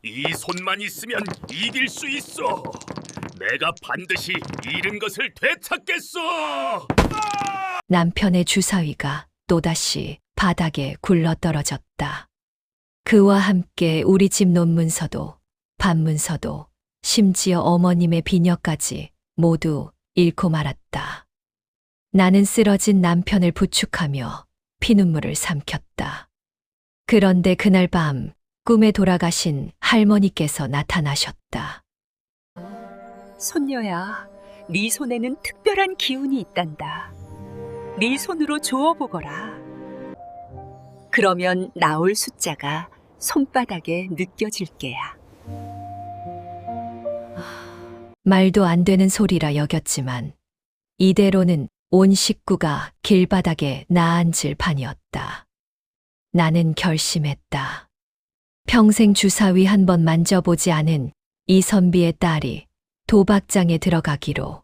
이 손만 있으면 이길 수 있어. 내가 반드시 잃은 것을 되찾겠어. 남편의 주사위가 또다시 바닥에 굴러떨어졌다. 그와 함께 우리 집 논문서도, 반문서도, 심지어 어머님의 비녀까지 모두 잃고 말았다. 나는 쓰러진 남편을 부축하며 피눈물을 삼켰다. 그런데 그날 밤 꿈에 돌아가신 할머니께서 나타나셨다. 손녀야, 네 손에는 특별한 기운이 있단다. 네 손으로 주워보거라. 그러면 나올 숫자가 손바닥에 느껴질 게야. 말도 안 되는 소리라 여겼지만 이대로는 온 식구가 길바닥에 나앉을 판이었다. 나는 결심했다. 평생 주사위 한 번 만져보지 않은 이선비의 딸이 도박장에 들어가기로.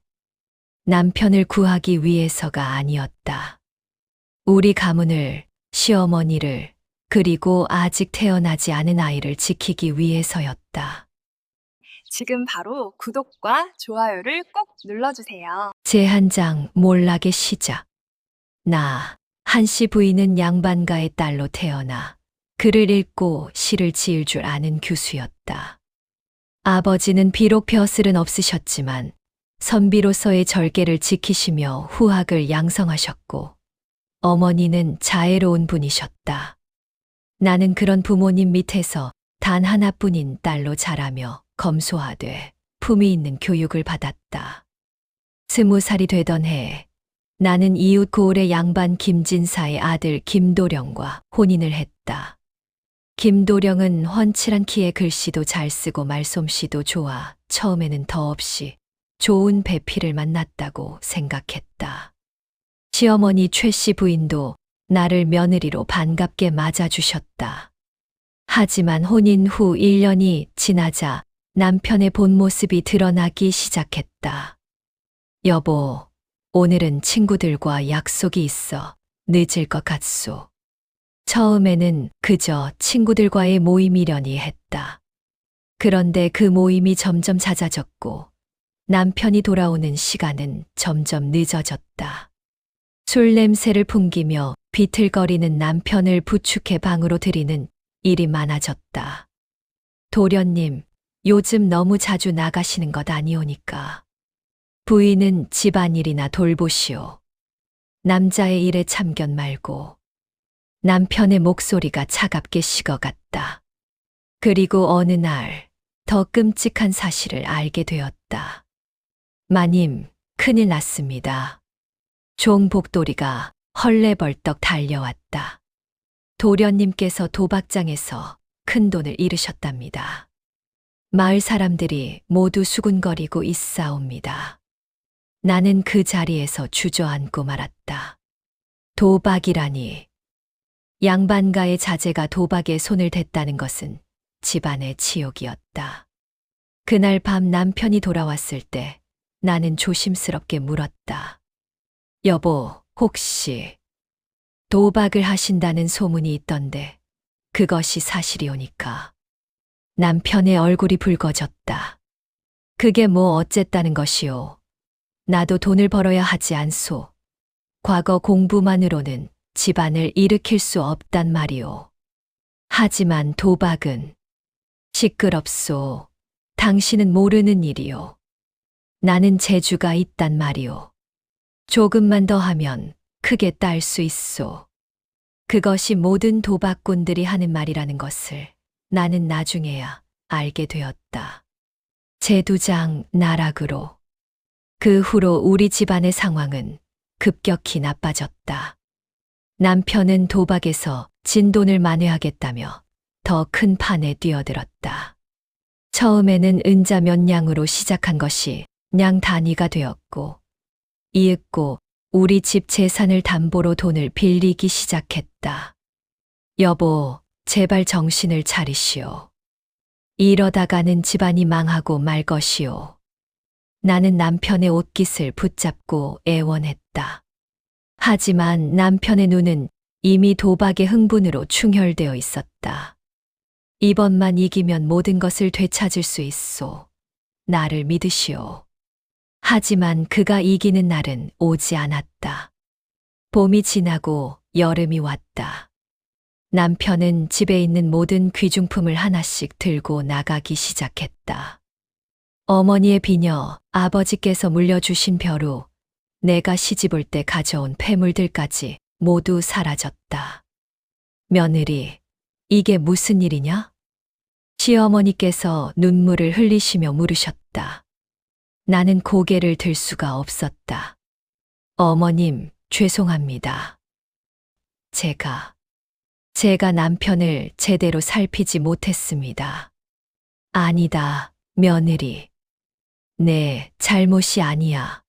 남편을 구하기 위해서가 아니었다. 우리 가문을, 시어머니를, 그리고 아직 태어나지 않은 아이를 지키기 위해서였다. 지금 바로 구독과 좋아요를 꼭 눌러주세요. 제 한 장 몰락의 시작. 나, 한씨 부인은 양반가의 딸로 태어나 글을 읽고 시를 지을 줄 아는 교수였다. 아버지는 비록 벼슬은 없으셨지만 선비로서의 절개를 지키시며 후학을 양성하셨고 어머니는 자애로운 분이셨다. 나는 그런 부모님 밑에서 단 하나뿐인 딸로 자라며 검소하되 품위 있는 교육을 받았다. 20살이 되던 해 나는 이웃 고을의 양반 김진사의 아들 김도령과 혼인을 했다. 김도령은 훤칠한 키에 글씨도 잘 쓰고 말솜씨도 좋아 처음에는 더없이 좋은 배필을 만났다고 생각했다. 시어머니 최씨 부인도 나를 며느리로 반갑게 맞아주셨다. 하지만 혼인 후 1년이 지나자 남편의 본 모습이 드러나기 시작했다. 여보, 오늘은 친구들과 약속이 있어 늦을 것 같소. 처음에는 그저 친구들과의 모임이려니 했다. 그런데 그 모임이 점점 잦아졌고 남편이 돌아오는 시간은 점점 늦어졌다. 술 냄새를 풍기며 비틀거리는 남편을 부축해 방으로 들이는 일이 많아졌다. 도련님, 요즘 너무 자주 나가시는 것 아니오니까. 부인은 집안일이나 돌보시오. 남자의 일에 참견 말고. 남편의 목소리가 차갑게 식어갔다. 그리고 어느 날 더 끔찍한 사실을 알게 되었다. 마님, 큰일 났습니다. 종복돌이가 헐레벌떡 달려왔다. 도련님께서 도박장에서 큰 돈을 잃으셨답니다. 마을 사람들이 모두 수군거리고 있사옵니다. 나는 그 자리에서 주저앉고 말았다. 도박이라니. 양반가의 자제가 도박에 손을 댔다는 것은 집안의 치욕이었다. 그날 밤 남편이 돌아왔을 때 나는 조심스럽게 물었다. 여보, 혹시 도박을 하신다는 소문이 있던데 그것이 사실이오니까. 남편의 얼굴이 붉어졌다. 그게 뭐 어쨌다는 것이오. 나도 돈을 벌어야 하지 않소. 과거 공부만으로는 집안을 일으킬 수 없단 말이오. 하지만 도박은 시끄럽소. 당신은 모르는 일이오. 나는 재주가 있단 말이오. 조금만 더 하면 크게 딸 수 있소. 그것이 모든 도박꾼들이 하는 말이라는 것을 나는 나중에야 알게 되었다. 재두장 나락으로. 그 후로 우리 집안의 상황은 급격히 나빠졌다. 남편은 도박에서 진 돈을 만회하겠다며 더 큰 판에 뛰어들었다. 처음에는 은자 몇 냥으로 시작한 것이 냥 단위가 되었고, 이윽고 우리 집 재산을 담보로 돈을 빌리기 시작했다. 여보, 제발 정신을 차리시오. 이러다가는 집안이 망하고 말 것이오. 나는 남편의 옷깃을 붙잡고 애원했다. 하지만 남편의 눈은 이미 도박의 흥분으로 충혈되어 있었다. 이번만 이기면 모든 것을 되찾을 수 있소. 나를 믿으시오. 하지만 그가 이기는 날은 오지 않았다. 봄이 지나고 여름이 왔다. 남편은 집에 있는 모든 귀중품을 하나씩 들고 나가기 시작했다. 어머니의 비녀, 아버지께서 물려주신 벼루, 내가 시집올 때 가져온 폐물들까지 모두 사라졌다. 며느리, 이게 무슨 일이냐? 시어머니께서 눈물을 흘리시며 물으셨다. 나는 고개를 들 수가 없었다. 어머님, 죄송합니다. 제가 남편을 제대로 살피지 못했습니다. 아니다, 며느리. 내 잘못이 아니야.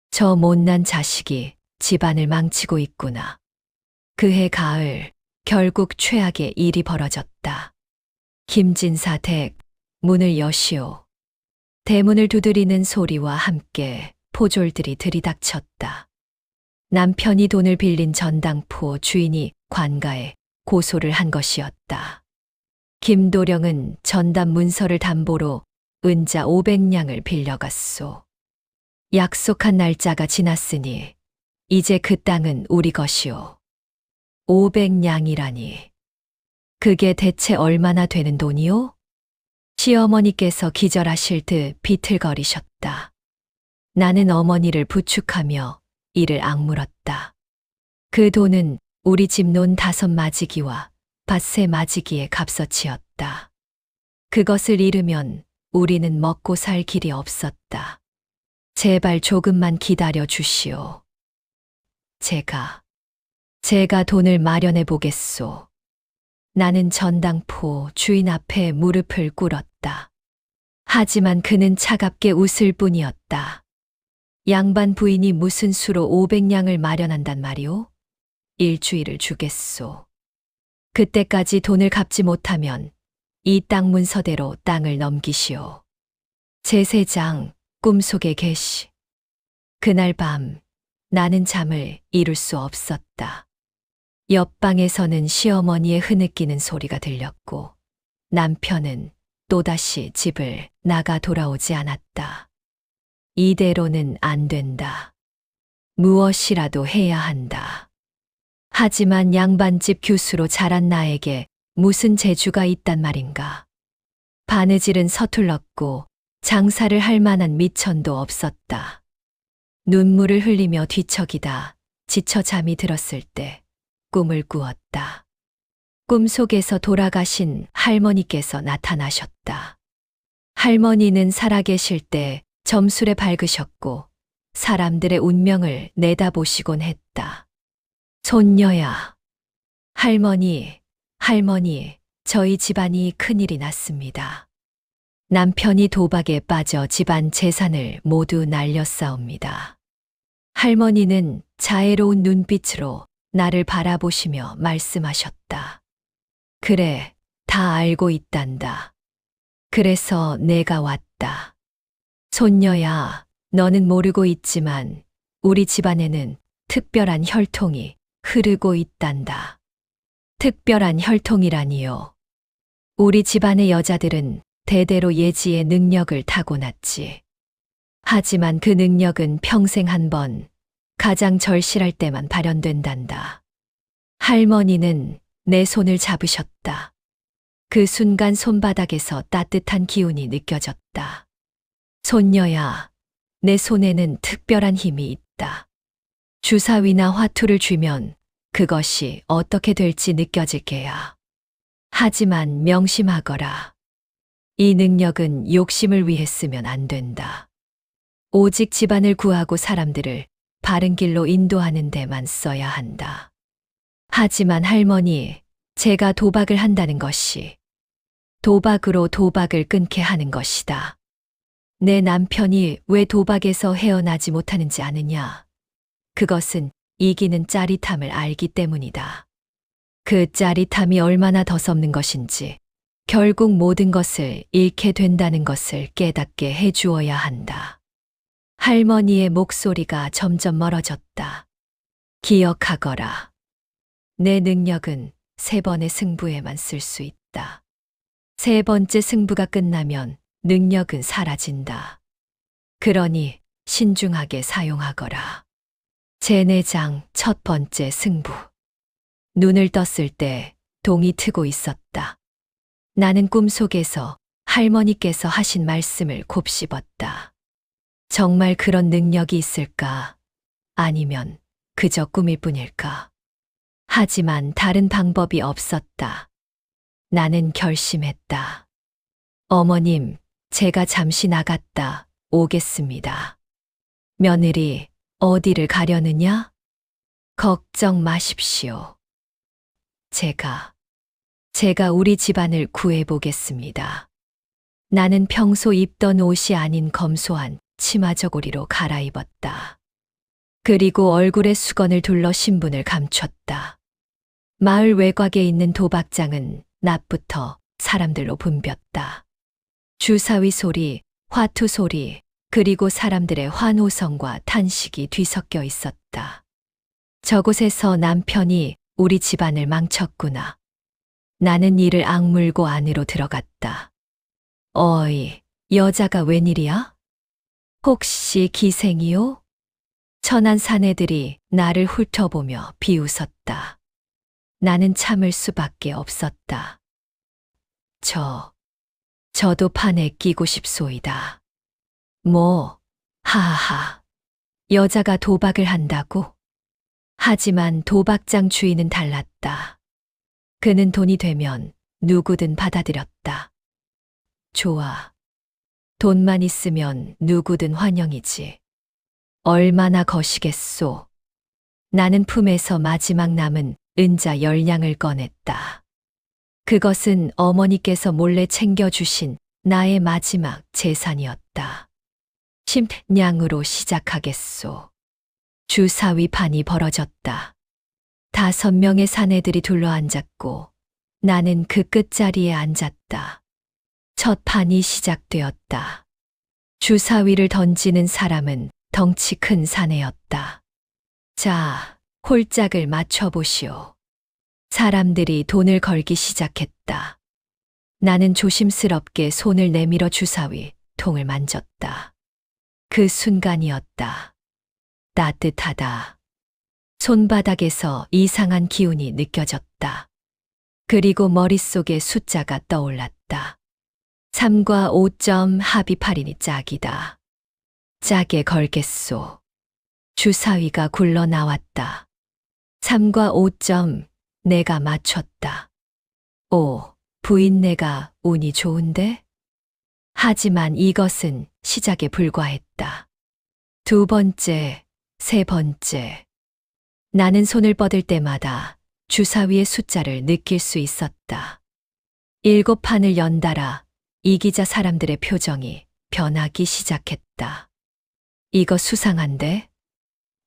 저 못난 자식이 집안을 망치고 있구나. 그해 가을, 결국 최악의 일이 벌어졌다. 김진사 댁, 문을 여시오. 대문을 두드리는 소리와 함께 포졸들이 들이닥쳤다. 남편이 돈을 빌린 전당포 주인이 관가에 고소를 한 것이었다. 김도령은 전담 문서를 담보로 은자 500냥을 빌려갔소. 약속한 날짜가 지났으니 이제 그 땅은 우리 것이오. 500냥이라니. 그게 대체 얼마나 되는 돈이오? 시어머니께서 기절하실 듯 비틀거리셨다. 나는 어머니를 부축하며 이를 악물었다. 그 돈은 우리 집 논 5마지기와 밭 3마지기의 값어치였다. 그것을 잃으면 우리는 먹고 살 길이 없었다. 제발 조금만 기다려 주시오. 제가 돈을 마련해 보겠소. 나는 전당포 주인 앞에 무릎을 꿇었다. 하지만 그는 차갑게 웃을 뿐이었다. 양반 부인이 무슨 수로 500냥을 마련한단 말이오? 일주일을 주겠소. 그때까지 돈을 갚지 못하면 이 땅 문서대로 땅을 넘기시오. 제세장, 꿈속에 계시. 그날 밤 나는 잠을 이룰 수 없었다. 옆방에서는 시어머니의 흐느끼는 소리가 들렸고 남편은 또다시 집을 나가 돌아오지 않았다. 이대로는 안 된다. 무엇이라도 해야 한다. 하지만 양반집 교수로 자란 나에게 무슨 재주가 있단 말인가. 바느질은 서툴렀고 장사를 할 만한 미천도 없었다. 눈물을 흘리며 뒤척이다 지쳐 잠이 들었을 때 꿈을 꾸었다. 꿈속에서 돌아가신 할머니께서 나타나셨다. 할머니는 살아계실 때 점술에 밝으셨고 사람들의 운명을 내다보시곤 했다. 손녀야. 할머니, 저희 집안이 큰일이 났습니다. 남편이 도박에 빠져 집안 재산을 모두 날렸사옵니다. 할머니는 자애로운 눈빛으로 나를 바라보시며 말씀하셨다. 그래, 다 알고 있단다. 그래서 내가 왔다. 손녀야, 너는 모르고 있지만 우리 집안에는 특별한 혈통이 흐르고 있단다. 특별한 혈통이라니요. 우리 집안의 여자들은 대대로 예지의 능력을 타고났지. 하지만 그 능력은 평생 한 번, 가장 절실할 때만 발현된단다. 할머니는 내 손을 잡으셨다. 그 순간 손바닥에서 따뜻한 기운이 느껴졌다. 손녀야, 내 손에는 특별한 힘이 있다. 주사위나 화투를 쥐면 그것이 어떻게 될지 느껴질 게야. 하지만 명심하거라. 이 능력은 욕심을 위해 쓰면 안 된다. 오직 집안을 구하고 사람들을 바른 길로 인도하는 데만 써야 한다. 하지만 할머니, 제가 도박을 한다는 것이 도박으로 도박을 끊게 하는 것이다. 내 남편이 왜 도박에서 헤어나지 못하는지 아느냐? 그것은 이기는 짜릿함을 알기 때문이다. 그 짜릿함이 얼마나 더섭는 것인지 결국 모든 것을 잃게 된다는 것을 깨닫게 해주어야 한다. 할머니의 목소리가 점점 멀어졌다. 기억하거라. 내 능력은 3번의 승부에만 쓸 수 있다. 세 번째 승부가 끝나면 능력은 사라진다. 그러니 신중하게 사용하거라. 제4장 첫 번째 승부. 눈을 떴을 때 동이 트고 있었다. 나는 꿈속에서 할머니께서 하신 말씀을 곱씹었다. 정말 그런 능력이 있을까? 아니면 그저 꿈일 뿐일까? 하지만 다른 방법이 없었다. 나는 결심했다. 어머님, 제가 잠시 나갔다 오겠습니다. 며느리, 어디를 가려느냐? 걱정 마십시오. 제가 우리 집안을 구해보겠습니다. 나는 평소 입던 옷이 아닌 검소한 치마 저고리로 갈아입었다. 그리고 얼굴에 수건을 둘러 신분을 감췄다. 마을 외곽에 있는 도박장은 낮부터 사람들로 붐볐다. 주사위 소리, 화투 소리, 그리고 사람들의 환호성과 탄식이 뒤섞여 있었다. 저곳에서 남편이 우리 집안을 망쳤구나. 나는 이를 악물고 안으로 들어갔다. 어이, 여자가 웬일이야? 혹시 기생이요? 천한 사내들이 나를 훑어보며 비웃었다. 나는 참을 수밖에 없었다. 저도 판에 끼고 싶소이다. 뭐, 하하. 여자가 도박을 한다고? 하지만 도박장 주인은 달랐다. 그는 돈이 되면 누구든 받아들였다. 좋아. 돈만 있으면 누구든 환영이지. 얼마나 거시겠소. 나는 품에서 마지막 남은 은자 10냥을 꺼냈다. 그것은 어머니께서 몰래 챙겨주신 나의 마지막 재산이었다. 10냥으로 시작하겠소. 주사위 판이 벌어졌다. 5명의 사내들이 둘러앉았고 나는 그 끝자리에 앉았다. 첫 판이 시작되었다. 주사위를 던지는 사람은 덩치 큰 사내였다. 자, 홀짝을 맞춰보시오. 사람들이 돈을 걸기 시작했다. 나는 조심스럽게 손을 내밀어 주사위 통을 만졌다. 그 순간이었다. 따뜻하다. 손바닥에서 이상한 기운이 느껴졌다. 그리고 머릿속에 숫자가 떠올랐다. 3과 5점 합이 8이니 짝이다. 짝에 걸겠소. 주사위가 굴러 나왔다. 3과 5점 내가 맞췄다. 오, 부인네가 운이 좋은데? 하지만 이것은 시작에 불과했다. 2번째, 3번째. 나는 손을 뻗을 때마다 주사위의 숫자를 느낄 수 있었다. 7판을 연달아 이기자 사람들의 표정이 변하기 시작했다. 이거 수상한데?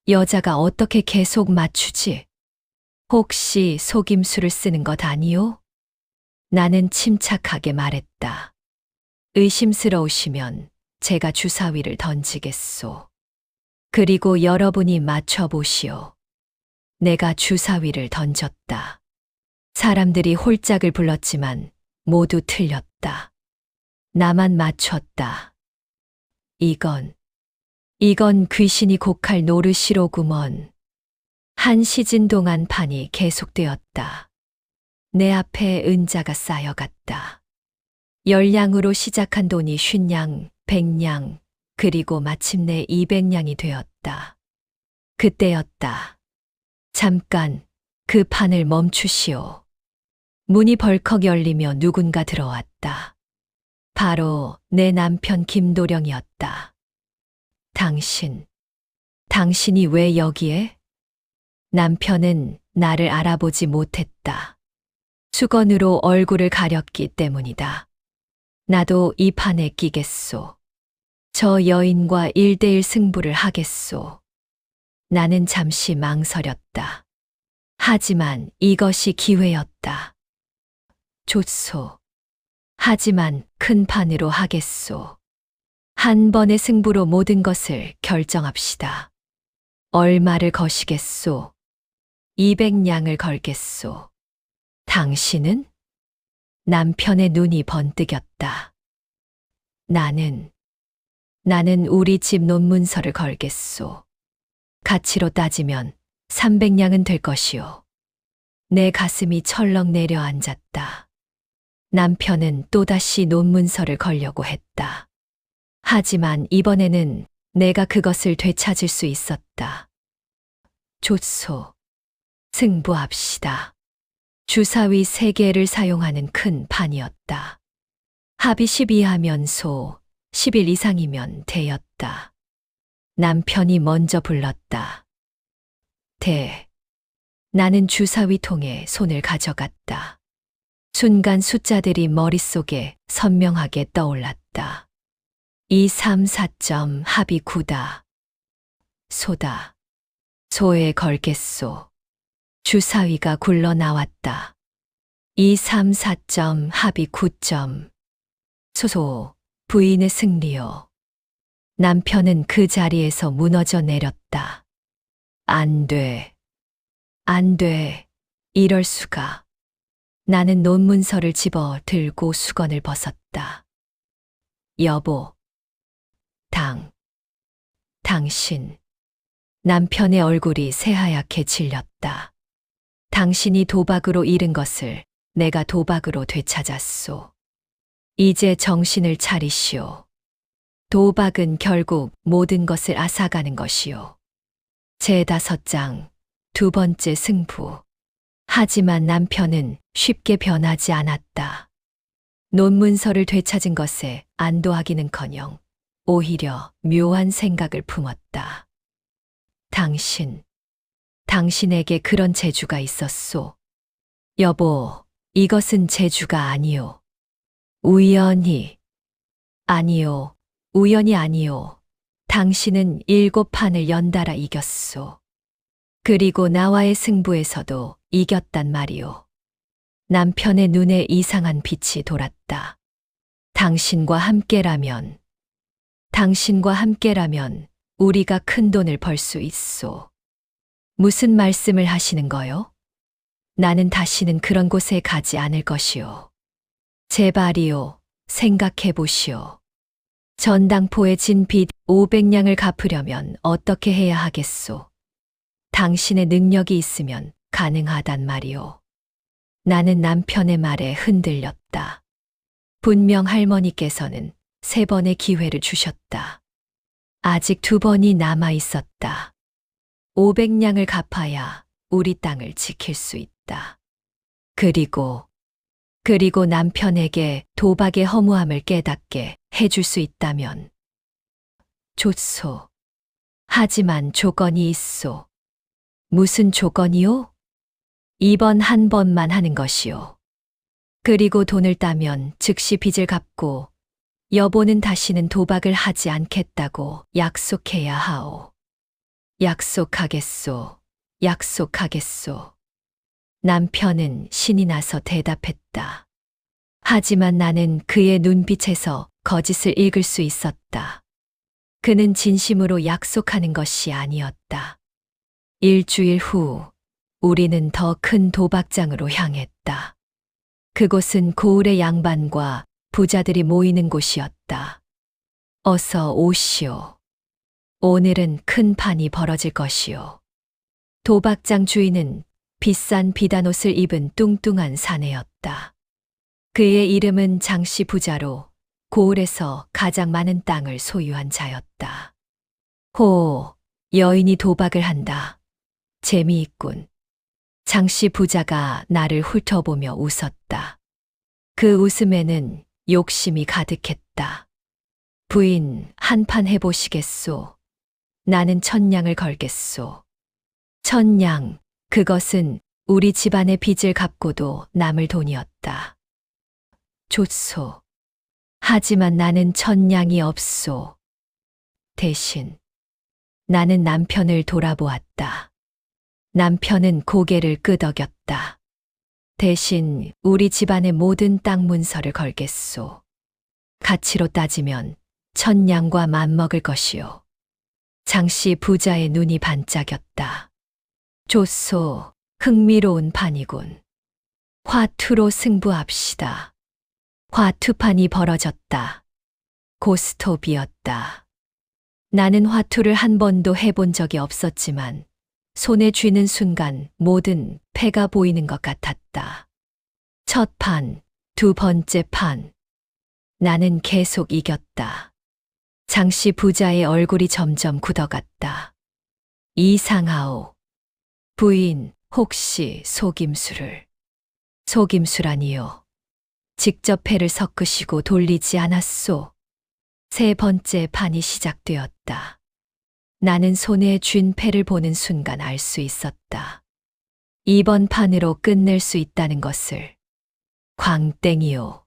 여자가 어떻게 계속 맞추지? 혹시 속임수를 쓰는 것 아니오? 나는 침착하게 말했다. 의심스러우시면 제가 주사위를 던지겠소. 그리고 여러분이 맞춰보시오. 내가 주사위를 던졌다. 사람들이 홀짝을 불렀지만 모두 틀렸다. 나만 맞췄다. 이건 귀신이 곡할 노르시로구먼. 한 시즌 동안 판이 계속되었다. 내 앞에 은자가 쌓여갔다. 10냥으로 시작한 돈이 50냥, 100냥, 그리고 마침내 200냥이 되었다. 그때였다. 잠깐, 그 판을 멈추시오. 문이 벌컥 열리며 누군가 들어왔다. 바로 내 남편 김도령이었다. 당신이 왜 여기에? 남편은 나를 알아보지 못했다. 수건으로 얼굴을 가렸기 때문이다. 나도 이 판에 끼겠소. 저 여인과 1대1 승부를 하겠소. 나는 잠시 망설였다. 하지만 이것이 기회였다. 좋소. 하지만 큰 판으로 하겠소. 한 번의 승부로 모든 것을 결정합시다. 얼마를 거시겠소? 200냥을 걸겠소. 당신은? 남편의 눈이 번뜩였다. 나는 우리 집 논문서를 걸겠소. 가치로 따지면 300냥은 될 것이오. 내 가슴이 철렁 내려앉았다. 남편은 또다시 논문서를 걸려고 했다. 하지만 이번에는 내가 그것을 되찾을 수 있었다. 좋소. 승부합시다. 주사위 3개를 사용하는 큰 판이었다. 합이 12하면 소, 11 이상이면 대였다. 남편이 먼저 불렀다. 대. 나는 주사위 통에 손을 가져갔다. 순간 숫자들이 머릿속에 선명하게 떠올랐다. 2, 3, 4점 합이 9다. 소다. 소에 걸겠소. 주사위가 굴러 나왔다. 2, 3, 4점 합이 9점. 소소, 부인의 승리요. 남편은 그 자리에서 무너져 내렸다. 안 돼. 안 돼. 이럴 수가. 나는 논문서를 집어 들고 수건을 벗었다. 여보. 당신. 남편의 얼굴이 새하얗게 질렸다. 당신이 도박으로 잃은 것을 내가 도박으로 되찾았소. 이제 정신을 차리시오. 도박은 결국 모든 것을 앗아가는 것이오. 제5장, 2번째 승부. 하지만 남편은 쉽게 변하지 않았다. 논문서를 되찾은 것에 안도하기는커녕 오히려 묘한 생각을 품었다. 당신에게 그런 재주가 있었소. 여보, 이것은 재주가 아니오. 우연히 아니오. 당신은 7판을 연달아 이겼소. 그리고 나와의 승부에서도 이겼단 말이오. 남편의 눈에 이상한 빛이 돌았다. 당신과 함께라면 우리가 큰 돈을 벌 수 있소. 무슨 말씀을 하시는 거요? 나는 다시는 그런 곳에 가지 않을 것이오. 제발이오, 생각해 보시오. 전당포에 진 빚 500냥을 갚으려면 어떻게 해야 하겠소? 당신의 능력이 있으면 가능하단 말이오. 나는 남편의 말에 흔들렸다. 분명 할머니께서는 3번의 기회를 주셨다. 아직 2번이 남아 있었다. 500냥을 갚아야 우리 땅을 지킬 수 있다. 그리고 남편에게 도박의 허무함을 깨닫게 해줄 수 있다면 좋소. 하지만 조건이 있소. 무슨 조건이요? 이번 한 번만 하는 것이요. 그리고 돈을 따면 즉시 빚을 갚고 여보는 다시는 도박을 하지 않겠다고 약속해야 하오. 약속하겠소. 남편은 신이 나서 대답했다. 하지만 나는 그의 눈빛에서 거짓을 읽을 수 있었다. 그는 진심으로 약속하는 것이 아니었다. 일주일 후 우리는 더 큰 도박장으로 향했다. 그곳은 고을의 양반과 부자들이 모이는 곳이었다. 어서 오시오. 오늘은 큰 판이 벌어질 것이오. 도박장 주인은 비싼 비단옷을 입은 뚱뚱한 사내였다. 그의 이름은 장씨 부자로 고을에서 가장 많은 땅을 소유한 자였다. 호, 여인이 도박을 한다. 재미있군. 장씨 부자가 나를 훑어보며 웃었다. 그 웃음에는 욕심이 가득했다. 부인, 한판 해보시겠소? 나는 1000냥을 걸겠소. 1000냥, 그것은 우리 집안의 빚을 갚고도 남을 돈이었다. 좋소. 하지만 나는 1000냥이 없소. 대신 나는 남편을 돌아보았다. 남편은 고개를 끄덕였다. 대신 우리 집안의 모든 땅 문서를 걸겠소. 가치로 따지면 1000냥과 맞먹을 것이오. 장씨 부자의 눈이 반짝였다. 좋소, 흥미로운 판이군. 화투로 승부합시다. 화투판이 벌어졌다. 고스톱이었다. 나는 화투를 한 번도 해본 적이 없었지만 손에 쥐는 순간 모든 패가 보이는 것 같았다. 첫 판, 두 번째 판. 나는 계속 이겼다. 장씨 부자의 얼굴이 점점 굳어갔다. 이상하오. 부인, 혹시 속임수를. 속임수라니요. 직접 패를 섞으시고 돌리지 않았소. 세 번째 판이 시작되었다. 나는 손에 쥔 패를 보는 순간 알 수 있었다. 이번 판으로 끝낼 수 있다는 것을. 광땡이요.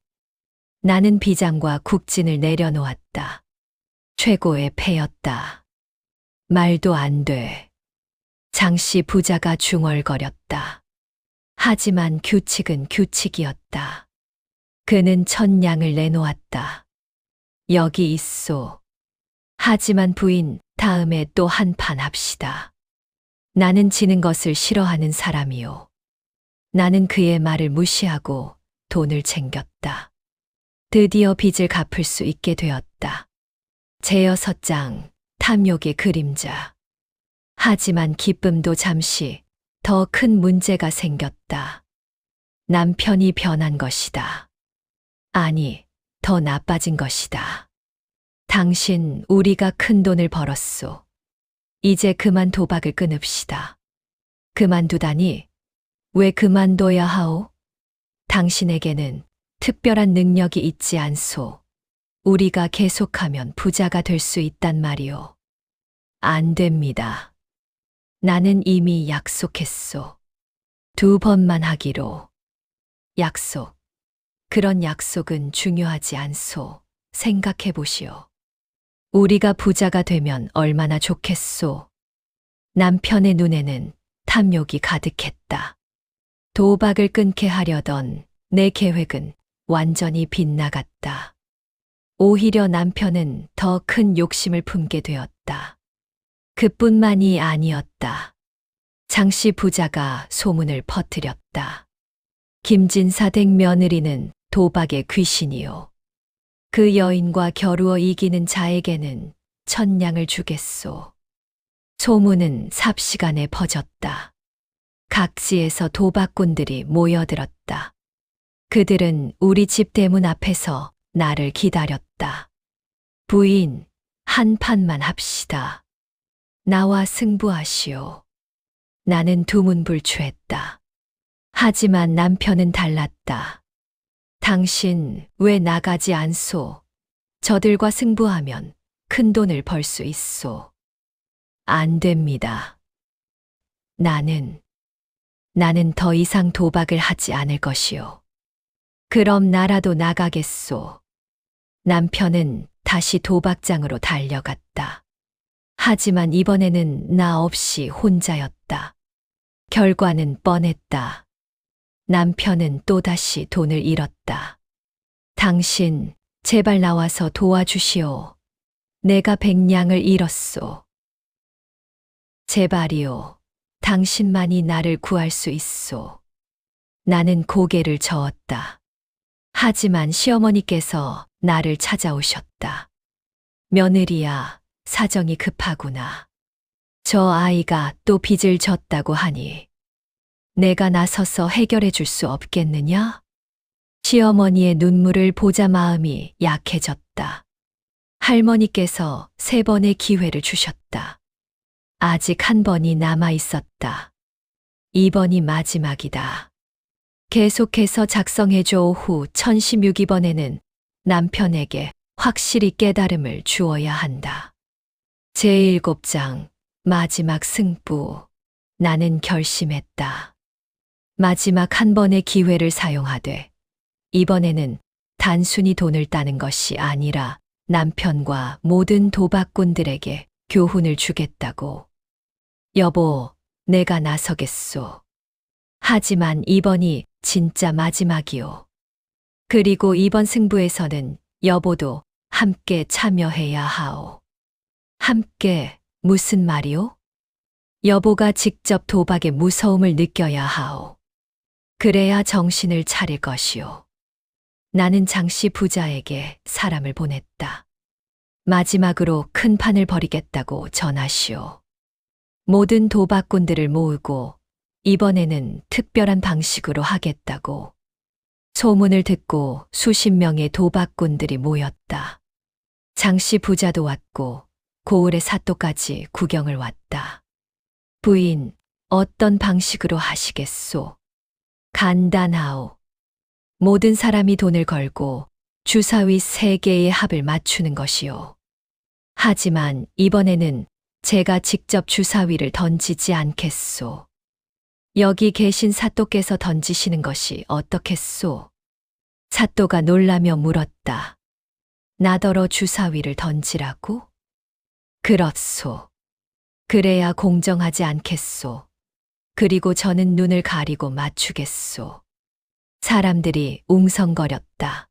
나는 비장과 국진을 내려놓았다. 최고의 패였다. 말도 안 돼. 장씨 부자가 중얼거렸다. 하지만 규칙은 규칙이었다. 그는 천냥을 내놓았다. 여기 있소. 하지만 부인, 다음에 또 한 판 합시다. 나는 지는 것을 싫어하는 사람이요. 나는 그의 말을 무시하고 돈을 챙겼다. 드디어 빚을 갚을 수 있게 되었다. 제6장, 탐욕의 그림자. 하지만 기쁨도 잠시 더 큰 문제가 생겼다. 남편이 변한 것이다. 아니, 더 나빠진 것이다. 당신, 우리가 큰 돈을 벌었소. 이제 그만 도박을 끊읍시다. 그만두다니? 왜 그만둬야 하오? 당신에게는 특별한 능력이 있지 않소. 우리가 계속하면 부자가 될 수 있단 말이오. 안 됩니다. 나는 이미 약속했소. 2번만 하기로. 약속. 그런 약속은 중요하지 않소. 생각해 보시오. 우리가 부자가 되면 얼마나 좋겠소. 남편의 눈에는 탐욕이 가득했다. 도박을 끊게 하려던 내 계획은 완전히 빗나갔다. 오히려 남편은 더 큰 욕심을 품게 되었다. 그뿐만이 아니었다. 장씨 부자가 소문을 퍼뜨렸다. 김진사댁 며느리는 도박의 귀신이요. 그 여인과 겨루어 이기는 자에게는 천냥을 주겠소. 소문은 삽시간에 퍼졌다. 각지에서 도박꾼들이 모여들었다. 그들은 우리 집 대문 앞에서 나를 기다렸다. 부인, 한 판만 합시다. 나와 승부하시오. 나는 두문불출했다. 하지만 남편은 달랐다. 당신 왜 나가지 않소? 저들과 승부하면 큰 돈을 벌 수 있소. 안 됩니다. 나는 더 이상 도박을 하지 않을 것이오. 그럼 나라도 나가겠소. 남편은 다시 도박장으로 달려갔다. 하지만 이번에는 나 없이 혼자였다. 결과는 뻔했다. 남편은 또다시 돈을 잃었다. 당신, 제발 나와서 도와주시오. 내가 100냥을 잃었소. 제발이오. 당신만이 나를 구할 수 있소. 나는 고개를 저었다. 하지만 시어머니께서 나를 찾아오셨다. 며느리야, 사정이 급하구나. 저 아이가 또 빚을 졌다고 하니 내가 나서서 해결해 줄 수 없겠느냐? 시어머니의 눈물을 보자 마음이 약해졌다. 할머니께서 3번의 기회를 주셨다. 아직 1번이 남아 있었다. 2번이 마지막이다. 계속해서 작성해줘. 오후 1016번에는 남편에게 확실히 깨달음을 주어야 한다. 제7장 마지막 승부. 나는 결심했다. 마지막 1번의 기회를 사용하되 이번에는 단순히 돈을 따는 것이 아니라 남편과 모든 도박꾼들에게 교훈을 주겠다고. 여보, 내가 나서겠소. 하지만 이번이 진짜 마지막이오. 그리고 이번 승부에서는 여보도 함께 참여해야 하오. 함께 무슨 말이오? 여보가 직접 도박의 무서움을 느껴야 하오. 그래야 정신을 차릴 것이오. 나는 장씨 부자에게 사람을 보냈다. 마지막으로 큰 판을 벌이겠다고 전하시오. 모든 도박꾼들을 모으고 이번에는 특별한 방식으로 하겠다고. 소문을 듣고 수십 명의 도박꾼들이 모였다. 장씨 부자도 왔고 고을의 사또까지 구경을 왔다. 부인, 어떤 방식으로 하시겠소? 간단하오. 모든 사람이 돈을 걸고 주사위 3개의 합을 맞추는 것이요. 하지만 이번에는 제가 직접 주사위를 던지지 않겠소. 여기 계신 사또께서 던지시는 것이 어떻겠소? 사또가 놀라며 물었다. 나더러 주사위를 던지라고? 그렇소. 그래야 공정하지 않겠소. 그리고 저는 눈을 가리고 맞추겠소. 사람들이 웅성거렸다.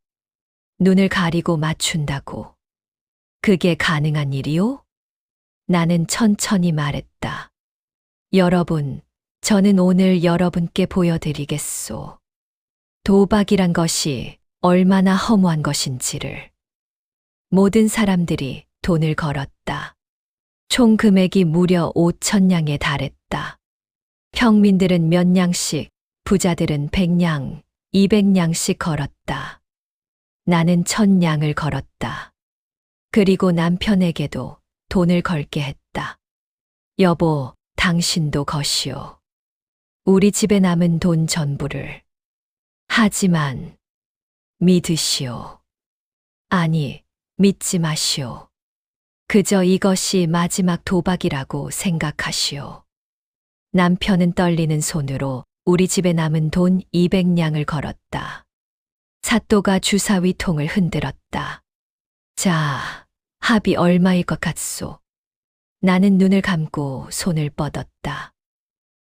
눈을 가리고 맞춘다고. 그게 가능한 일이요? 나는 천천히 말했다. 여러분, 저는 오늘 여러분께 보여드리겠소. 도박이란 것이 얼마나 허무한 것인지를. 모든 사람들이 돈을 걸었다. 총 금액이 무려 5,000냥에 달했다. 평민들은 몇 냥씩, 부자들은 100냥, 200냥씩 걸었다. 나는 1,000냥을 걸었다. 그리고 남편에게도 돈을 걸게 했다. 여보, 당신도 거시오. 우리 집에 남은 돈 전부를. 하지만 믿으시오. 아니, 믿지 마시오. 그저 이것이 마지막 도박이라고 생각하시오. 남편은 떨리는 손으로 우리 집에 남은 돈 200냥을 걸었다. 사또가 주사위 통을 흔들었다. 자, 합이 얼마일 것 같소? 나는 눈을 감고 손을 뻗었다.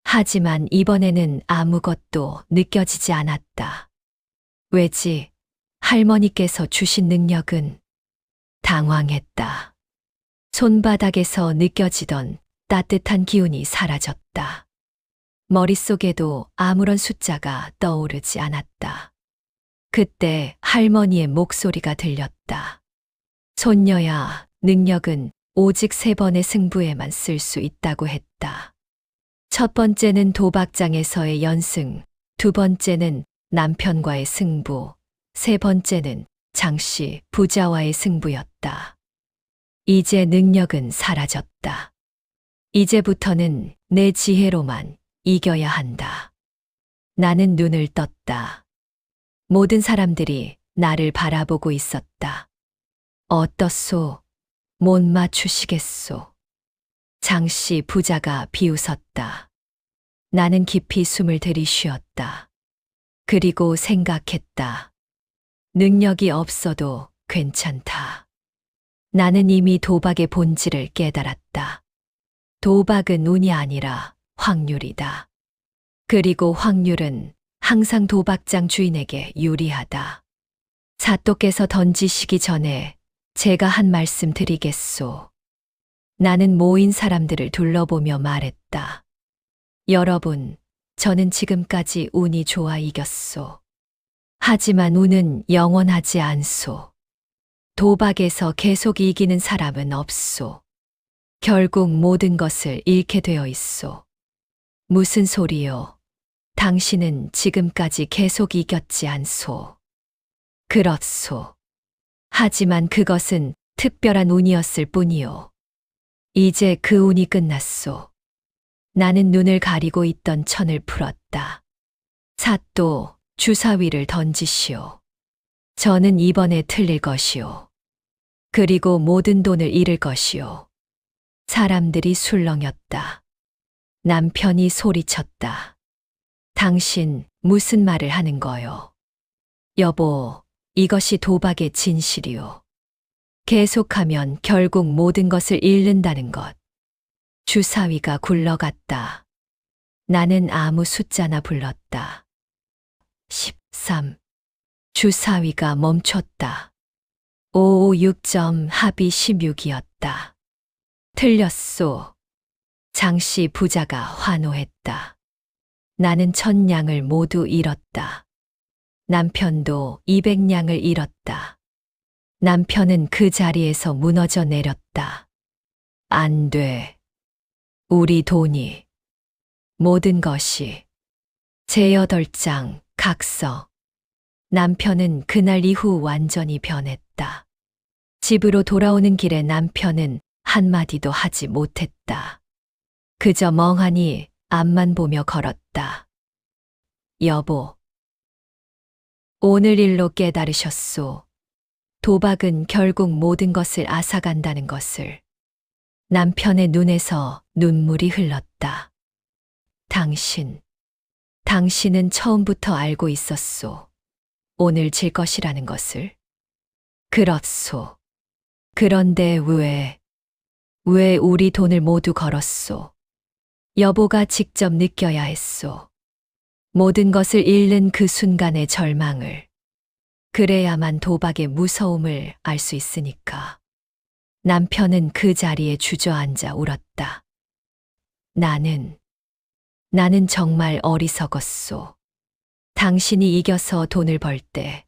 하지만 이번에는 아무것도 느껴지지 않았다. 왜지? 할머니께서 주신 능력은? 당황했다. 손바닥에서 느껴지던 따뜻한 기운이 사라졌다. 머릿속에도 아무런 숫자가 떠오르지 않았다. 그때 할머니의 목소리가 들렸다. 손녀야, 능력은 오직 3번의 승부에만 쓸 수 있다고 했다. 첫 번째는 도박장에서의 연승, 두 번째는 남편과의 승부, 세 번째는 장씨 부자와의 승부였다. 이제 능력은 사라졌다. 이제부터는 내 지혜로만 이겨야 한다. 나는 눈을 떴다. 모든 사람들이 나를 바라보고 있었다. 어떻소? 못 맞추시겠소? 장씨 부자가 비웃었다. 나는 깊이 숨을 들이쉬었다. 그리고 생각했다. 능력이 없어도 괜찮다. 나는 이미 도박의 본질을 깨달았다. 도박은 운이 아니라 확률이다. 그리고 확률은 항상 도박장 주인에게 유리하다. 사또께서 던지시기 전에 제가 한 말씀 드리겠소. 나는 모인 사람들을 둘러보며 말했다. 여러분, 저는 지금까지 운이 좋아 이겼소. 하지만 운은 영원하지 않소. 도박에서 계속 이기는 사람은 없소. 결국 모든 것을 잃게 되어 있소. 무슨 소리요? 당신은 지금까지 계속 이겼지 않소. 그렇소. 하지만 그것은 특별한 운이었을 뿐이요. 이제 그 운이 끝났소. 나는 눈을 가리고 있던 천을 풀었다. 사또, 주사위를 던지시오. 저는 이번에 틀릴 것이오. 그리고 모든 돈을 잃을 것이오. 사람들이 술렁였다. 남편이 소리쳤다. 당신 무슨 말을 하는 거요? 여보, 이것이 도박의 진실이오. 계속하면 결국 모든 것을 잃는다는 것. 주사위가 굴러갔다. 나는 아무 숫자나 불렀다. 13. 주사위가 멈췄다. 556점 합이 16이었다. 틀렸소. 장씨 부자가 환호했다. 나는 1,000냥을 모두 잃었다. 남편도 200냥을 잃었다. 남편은 그 자리에서 무너져 내렸다. 안 돼. 우리 돈이, 모든 것이. 제8장 각서. 남편은 그날 이후 완전히 변했다. 집으로 돌아오는 길에 남편은 한마디도 하지 못했다. 그저 멍하니 앞만 보며 걸었다. 여보, 오늘 일로 깨달으셨소. 도박은 결국 모든 것을 앗아간다는 것을. 남편의 눈에서 눈물이 흘렀다. 당신은 처음부터 알고 있었소. 오늘 질 것이라는 것을. 그렇소. 그런데 왜 우리 돈을 모두 걸었소? 여보가 직접 느껴야 했소. 모든 것을 잃는 그 순간의 절망을. 그래야만 도박의 무서움을 알 수 있으니까. 남편은 그 자리에 주저앉아 울었다. 나는 정말 어리석었소. 당신이 이겨서 돈을 벌 때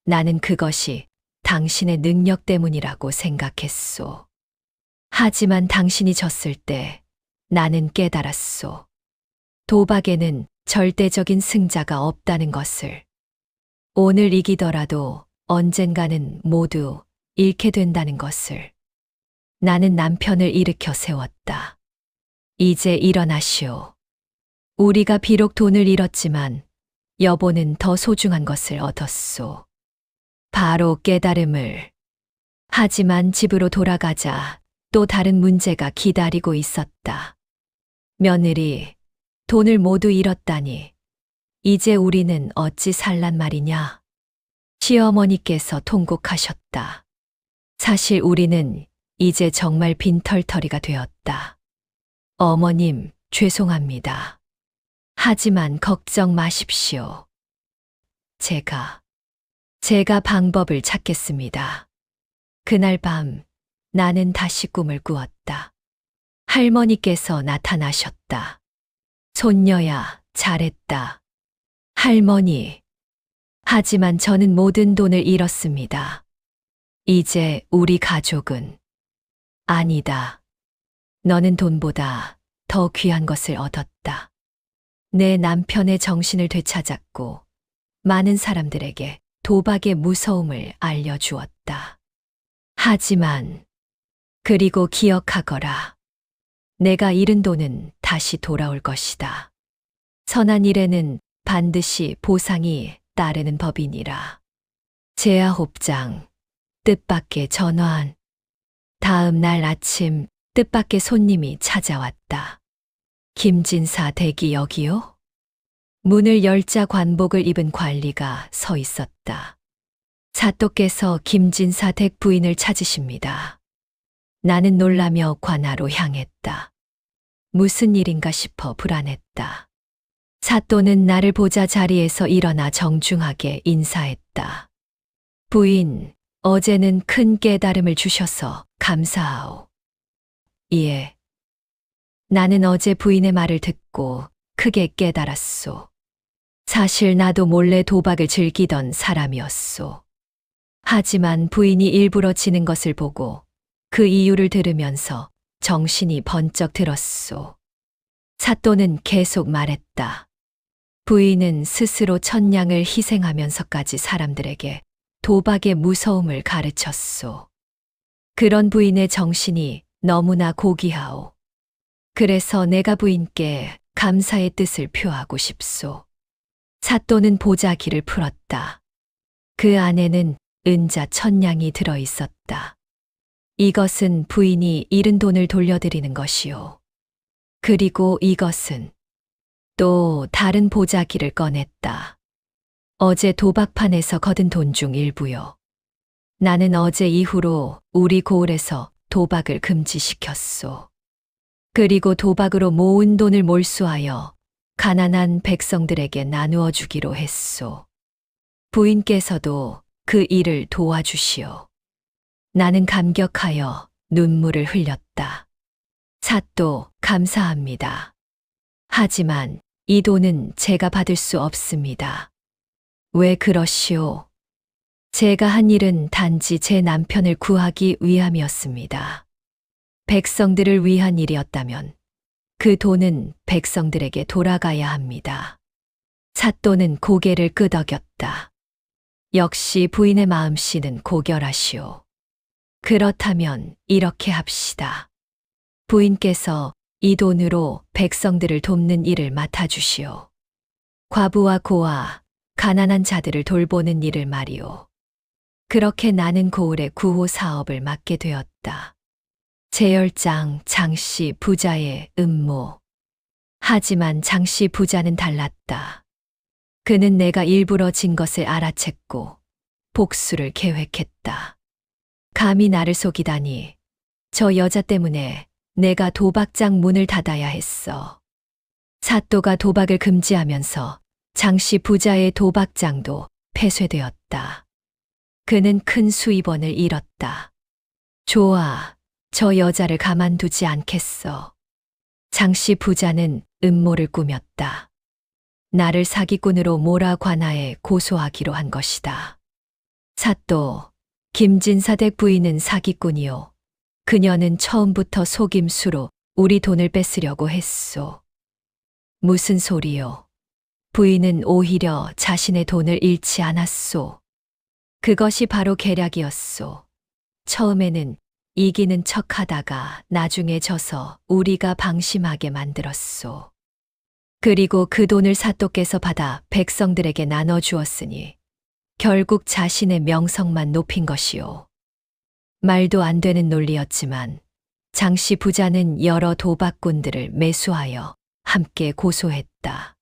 나는 그것이 당신의 능력 때문이라고 생각했소. 하지만 당신이 졌을 때 나는 깨달았소. 도박에는 절대적인 승자가 없다는 것을. 오늘 이기더라도 언젠가는 모두 잃게 된다는 것을. 나는 남편을 일으켜 세웠다. 이제 일어나시오. 우리가 비록 돈을 잃었지만 여보는 더 소중한 것을 얻었소. 바로 깨달음을. 하지만 집으로 돌아가자 또 다른 문제가 기다리고 있었다. 며느리, 돈을 모두 잃었다니. 이제 우리는 어찌 살란 말이냐? 시어머니께서 통곡하셨다. 사실 우리는 이제 정말 빈털터리가 되었다. 어머님, 죄송합니다. 하지만 걱정 마십시오. 제가 방법을 찾겠습니다. 그날 밤 나는 다시 꿈을 꾸었다. 할머니께서 나타나셨다. 손녀야, 잘했다. 할머니. 하지만 저는 모든 돈을 잃었습니다. 이제 우리 가족은. 아니다. 너는 돈보다 더 귀한 것을 얻었다. 내 남편의 정신을 되찾았고 많은 사람들에게 도박의 무서움을 알려주었다. 하지만 그리고 기억하거라. 내가 잃은 돈은 다시 돌아올 것이다. 선한 일에는 반드시 보상이 따르는 법이니라. 제9장 뜻밖의 전환. 다음 날 아침 뜻밖의 손님이 찾아왔다. 김진사 댁이 여기요? 문을 열자 관복을 입은 관리가 서 있었다. 사또께서 김진사 댁 부인을 찾으십니다. 나는 놀라며 관하로 향했다. 무슨 일인가 싶어 불안했다. 사또는 나를 보자 자리에서 일어나 정중하게 인사했다. 부인, 어제는 큰 깨달음을 주셔서 감사하오. 예. 나는 어제 부인의 말을 듣고 크게 깨달았소. 사실 나도 몰래 도박을 즐기던 사람이었소. 하지만 부인이 일부러 지는 것을 보고 그 이유를 들으면서 정신이 번쩍 들었소. 사또는 계속 말했다. 부인은 스스로 천냥을 희생하면서까지 사람들에게 도박의 무서움을 가르쳤소. 그런 부인의 정신이 너무나 고귀하오. 그래서 내가 부인께 감사의 뜻을 표하고 싶소. 사또는 보자기를 풀었다. 그 안에는 은자 1000냥이 들어 있었다. 이것은 부인이 잃은 돈을 돌려드리는 것이오. 그리고 이것은 또 다른 보자기를 꺼냈다. 어제 도박판에서 거둔 돈 중 일부요. 나는 어제 이후로 우리 고을에서 도박을 금지시켰소. 그리고 도박으로 모은 돈을 몰수하여 가난한 백성들에게 나누어 주기로 했소. 부인께서도 그 일을 도와주시오. 나는 감격하여 눈물을 흘렸다. 사또, 감사합니다. 하지만 이 돈은 제가 받을 수 없습니다. 왜 그러시오? 제가 한 일은 단지 제 남편을 구하기 위함이었습니다. 백성들을 위한 일이었다면 그 돈은 백성들에게 돌아가야 합니다. 삿도는 고개를 끄덕였다. 역시 부인의 마음씨는 고결하시오. 그렇다면 이렇게 합시다. 부인께서 이 돈으로 백성들을 돕는 일을 맡아주시오. 과부와 고아, 가난한 자들을 돌보는 일을 말이오. 그렇게 나는 고을의 구호 사업을 맡게 되었다. 제열장 장씨 부자의 음모. 하지만 장씨 부자는 달랐다. 그는 내가 일부러 진 것을 알아챘고 복수를 계획했다. 감히 나를 속이다니. 저 여자 때문에 내가 도박장 문을 닫아야 했어. 사또가 도박을 금지하면서 장씨 부자의 도박장도 폐쇄되었다. 그는 큰 수입원을 잃었다. 좋아, 저 여자를 가만두지 않겠어. 장씨 부자는 음모를 꾸몄다. 나를 사기꾼으로 몰아 관아에 고소하기로 한 것이다. 사또, 김진사댁 부인은 사기꾼이요. 그녀는 처음부터 속임수로 우리 돈을 뺏으려고 했소. 무슨 소리요? 부인은 오히려 자신의 돈을 잃지 않았소. 그것이 바로 계략이었소. 처음에는 이기는 척하다가 나중에 져서 우리가 방심하게 만들었소. 그리고 그 돈을 사또께서 받아 백성들에게 나눠주었으니 결국 자신의 명성만 높인 것이오. 말도 안 되는 논리였지만 장씨 부자는 여러 도박꾼들을 매수하여 함께 고소했다.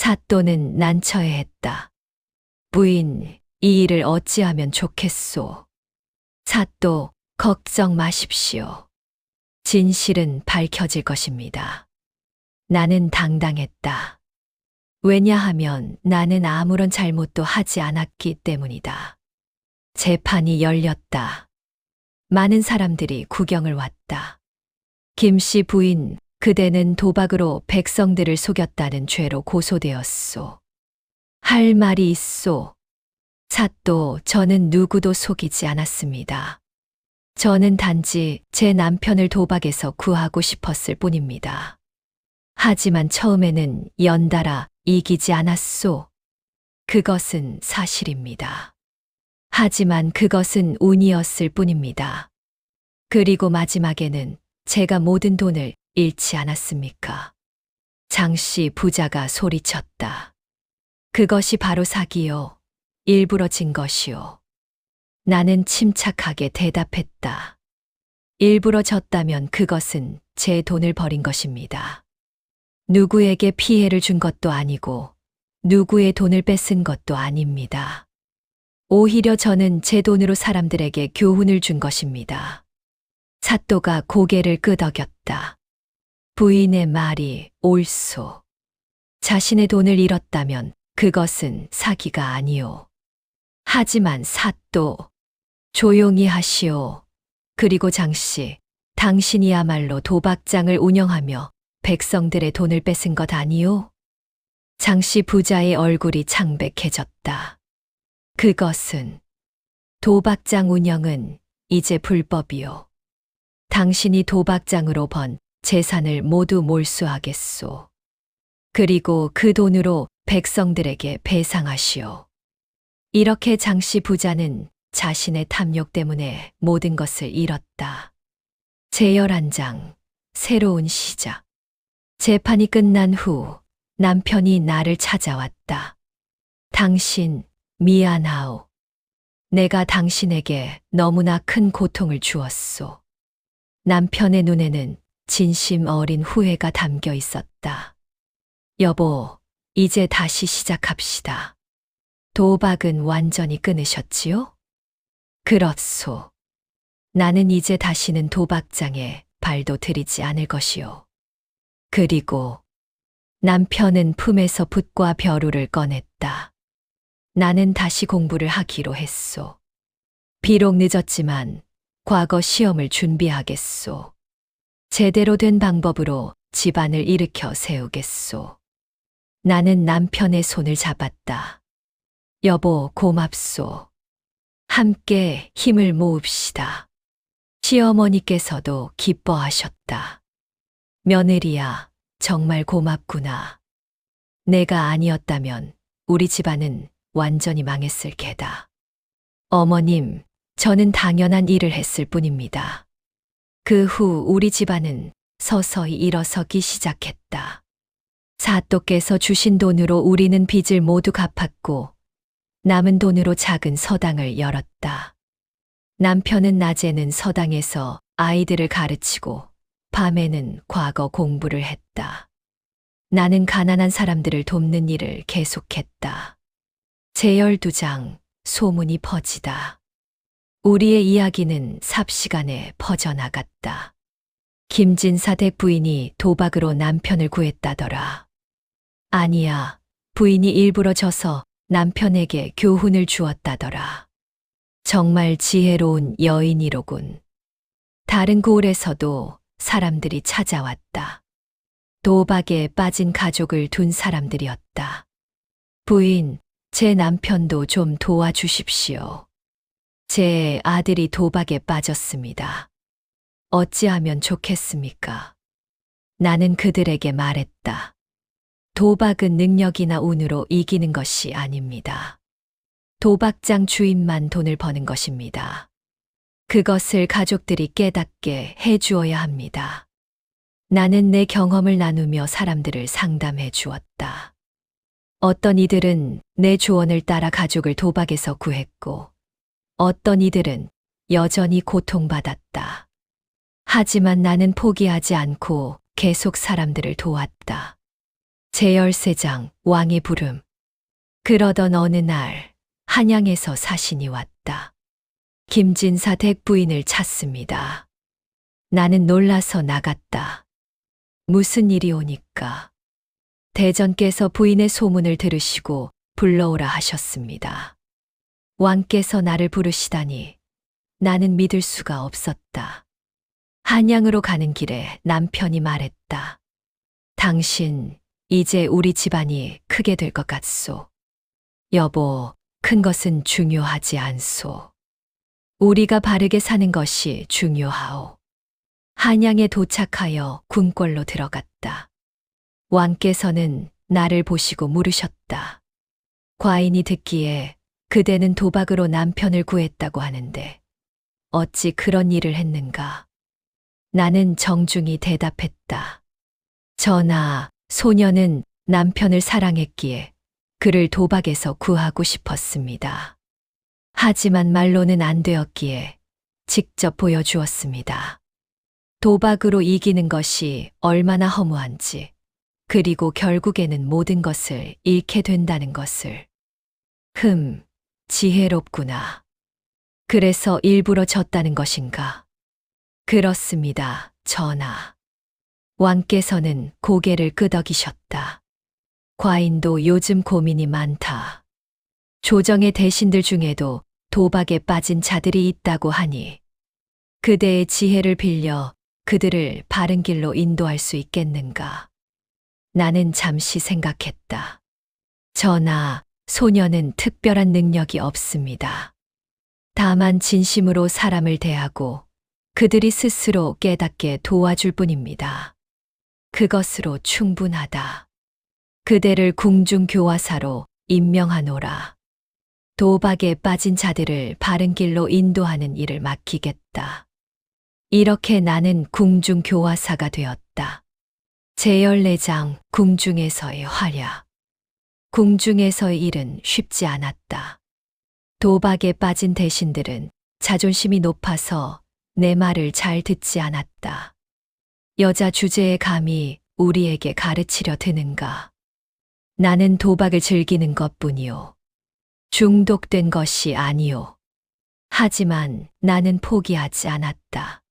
사또는 난처해했다. 부인, 이 일을 어찌하면 좋겠소? 사또, 걱정 마십시오. 진실은 밝혀질 것입니다. 나는 당당했다. 왜냐하면 나는 아무런 잘못도 하지 않았기 때문이다. 재판이 열렸다. 많은 사람들이 구경을 왔다. 김씨 부인, 그대는 도박으로 백성들을 속였다는 죄로 고소되었소. 할 말이 있소. 사또, 저는 누구도 속이지 않았습니다. 저는 단지 제 남편을 도박에서 구하고 싶었을 뿐입니다. 하지만 처음에는 연달아 이기지 않았소. 그것은 사실입니다. 하지만 그것은 운이었을 뿐입니다. 그리고 마지막에는 제가 모든 돈을 잃지 않았습니까? 장씨 부자가 소리쳤다. 그것이 바로 사기요. 일부러 진 것이요. 나는 침착하게 대답했다. 일부러 졌다면 그것은 제 돈을 버린 것입니다. 누구에게 피해를 준 것도 아니고 누구의 돈을 뺏은 것도 아닙니다. 오히려 저는 제 돈으로 사람들에게 교훈을 준 것입니다. 사또가 고개를 끄덕였다. 부인의 말이 옳소. 자신의 돈을 잃었다면 그것은 사기가 아니오. 하지만 사또, 조용히 하시오. 그리고 장씨, 당신이야말로 도박장을 운영하며 백성들의 돈을 뺏은 것 아니오? 장씨 부자의 얼굴이 창백해졌다. 그것은 도박장 운영은 이제 불법이오. 당신이 도박장으로 번 재산을 모두 몰수하겠소. 그리고 그 돈으로 백성들에게 배상하시오. 이렇게 장씨 부자는 자신의 탐욕 때문에 모든 것을 잃었다. 제11장, 새로운 시작. 재판이 끝난 후 남편이 나를 찾아왔다. 당신, 미안하오. 내가 당신에게 너무나 큰 고통을 주었소. 남편의 눈에는 진심 어린 후회가 담겨 있었다. 여보, 이제 다시 시작합시다. 도박은 완전히 끊으셨지요? 그렇소. 나는 이제 다시는 도박장에 발도 들이지 않을 것이오. 그리고 남편은 품에서 붓과 벼루를 꺼냈다. 나는 다시 공부를 하기로 했소. 비록 늦었지만 과거 시험을 준비하겠소. 제대로 된 방법으로 집안을 일으켜 세우겠소. 나는 남편의 손을 잡았다. 여보, 고맙소. 함께 힘을 모읍시다. 시어머니께서도 기뻐하셨다. 며느리야, 정말 고맙구나. 내가 아니었다면 우리 집안은 완전히 망했을 게다. 어머님, 저는 당연한 일을 했을 뿐입니다. 그 후 우리 집안은 서서히 일어서기 시작했다. 사또께서 주신 돈으로 우리는 빚을 모두 갚았고 남은 돈으로 작은 서당을 열었다. 남편은 낮에는 서당에서 아이들을 가르치고 밤에는 과거 공부를 했다. 나는 가난한 사람들을 돕는 일을 계속했다. 제12장 소문이 퍼지다. 우리의 이야기는 삽시간에 퍼져나갔다. 김진사 댁 부인이 도박으로 남편을 구했다더라. 아니야, 부인이 일부러 져서 남편에게 교훈을 주었다더라. 정말 지혜로운 여인이로군. 다른 고을에서도 사람들이 찾아왔다. 도박에 빠진 가족을 둔 사람들이었다. 부인, 제 남편도 좀 도와주십시오. 제 아들이 도박에 빠졌습니다. 어찌하면 좋겠습니까? 나는 그들에게 말했다. 도박은 능력이나 운으로 이기는 것이 아닙니다. 도박장 주인만 돈을 버는 것입니다. 그것을 가족들이 깨닫게 해주어야 합니다. 나는 내 경험을 나누며 사람들을 상담해 주었다. 어떤 이들은 내 조언을 따라 가족을 도박에서 구했고, 어떤 이들은 여전히 고통받았다. 하지만 나는 포기하지 않고 계속 사람들을 도왔다. 제13장 왕의 부름. 그러던 어느 날 한양에서 사신이 왔다. 김진사 댁 부인을 찾습니다. 나는 놀라서 나갔다. 무슨 일이 오니까? 대전께서 부인의 소문을 들으시고 불러오라 하셨습니다. 왕께서 나를 부르시다니 나는 믿을 수가 없었다. 한양으로 가는 길에 남편이 말했다. 당신, 이제 우리 집안이 크게 될 것 같소. 여보, 큰 것은 중요하지 않소. 우리가 바르게 사는 것이 중요하오. 한양에 도착하여 궁궐로 들어갔다. 왕께서는 나를 보시고 물으셨다. 과인이 듣기에 그대는 도박으로 남편을 구했다고 하는데 어찌 그런 일을 했는가? 나는 정중히 대답했다. 전하, 소녀는 남편을 사랑했기에 그를 도박에서 구하고 싶었습니다. 하지만 말로는 안 되었기에 직접 보여주었습니다. 도박으로 이기는 것이 얼마나 허무한지, 그리고 결국에는 모든 것을 잃게 된다는 것을. 지혜롭구나. 그래서 일부러 졌다는 것인가? 그렇습니다, 전하. 왕께서는 고개를 끄덕이셨다. 과인도 요즘 고민이 많다. 조정의 대신들 중에도 도박에 빠진 자들이 있다고 하니 그대의 지혜를 빌려 그들을 바른 길로 인도할 수 있겠는가? 나는 잠시 생각했다. 전하, 소녀는 특별한 능력이 없습니다. 다만 진심으로 사람을 대하고 그들이 스스로 깨닫게 도와줄 뿐입니다. 그것으로 충분하다. 그대를 궁중교화사로 임명하노라. 도박에 빠진 자들을 바른 길로 인도하는 일을 맡기겠다. 이렇게 나는 궁중교화사가 되었다. 제14장 궁중에서의 활약. 궁중에서의 일은 쉽지 않았다. 도박에 빠진 대신들은 자존심이 높아서 내 말을 잘 듣지 않았다. 여자 주제에 감히 우리에게 가르치려 드는가? 나는 도박을 즐기는 것뿐이요. 중독된 것이 아니요. 하지만 나는 포기하지 않았다.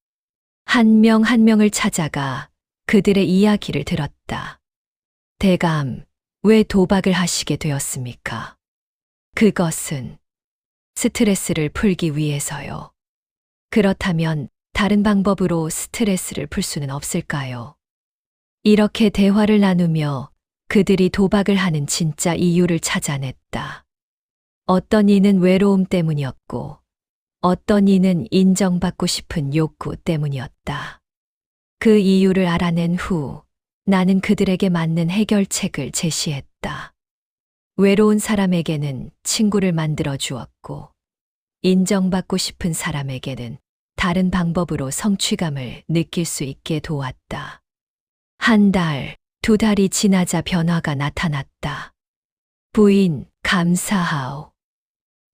한 명 한 명을 찾아가 그들의 이야기를 들었다. 대감, 왜 도박을 하시게 되었습니까? 그것은 스트레스를 풀기 위해서요. 그렇다면 다른 방법으로 스트레스를 풀 수는 없을까요? 이렇게 대화를 나누며 그들이 도박을 하는 진짜 이유를 찾아냈다. 어떤 이는 외로움 때문이었고, 어떤 이는 인정받고 싶은 욕구 때문이었다. 그 이유를 알아낸 후 나는 그들에게 맞는 해결책을 제시했다. 외로운 사람에게는 친구를 만들어 주었고, 인정받고 싶은 사람에게는 다른 방법으로 성취감을 느낄 수 있게 도왔다. 한 달, 두 달이 지나자 변화가 나타났다. 부인, 감사하오.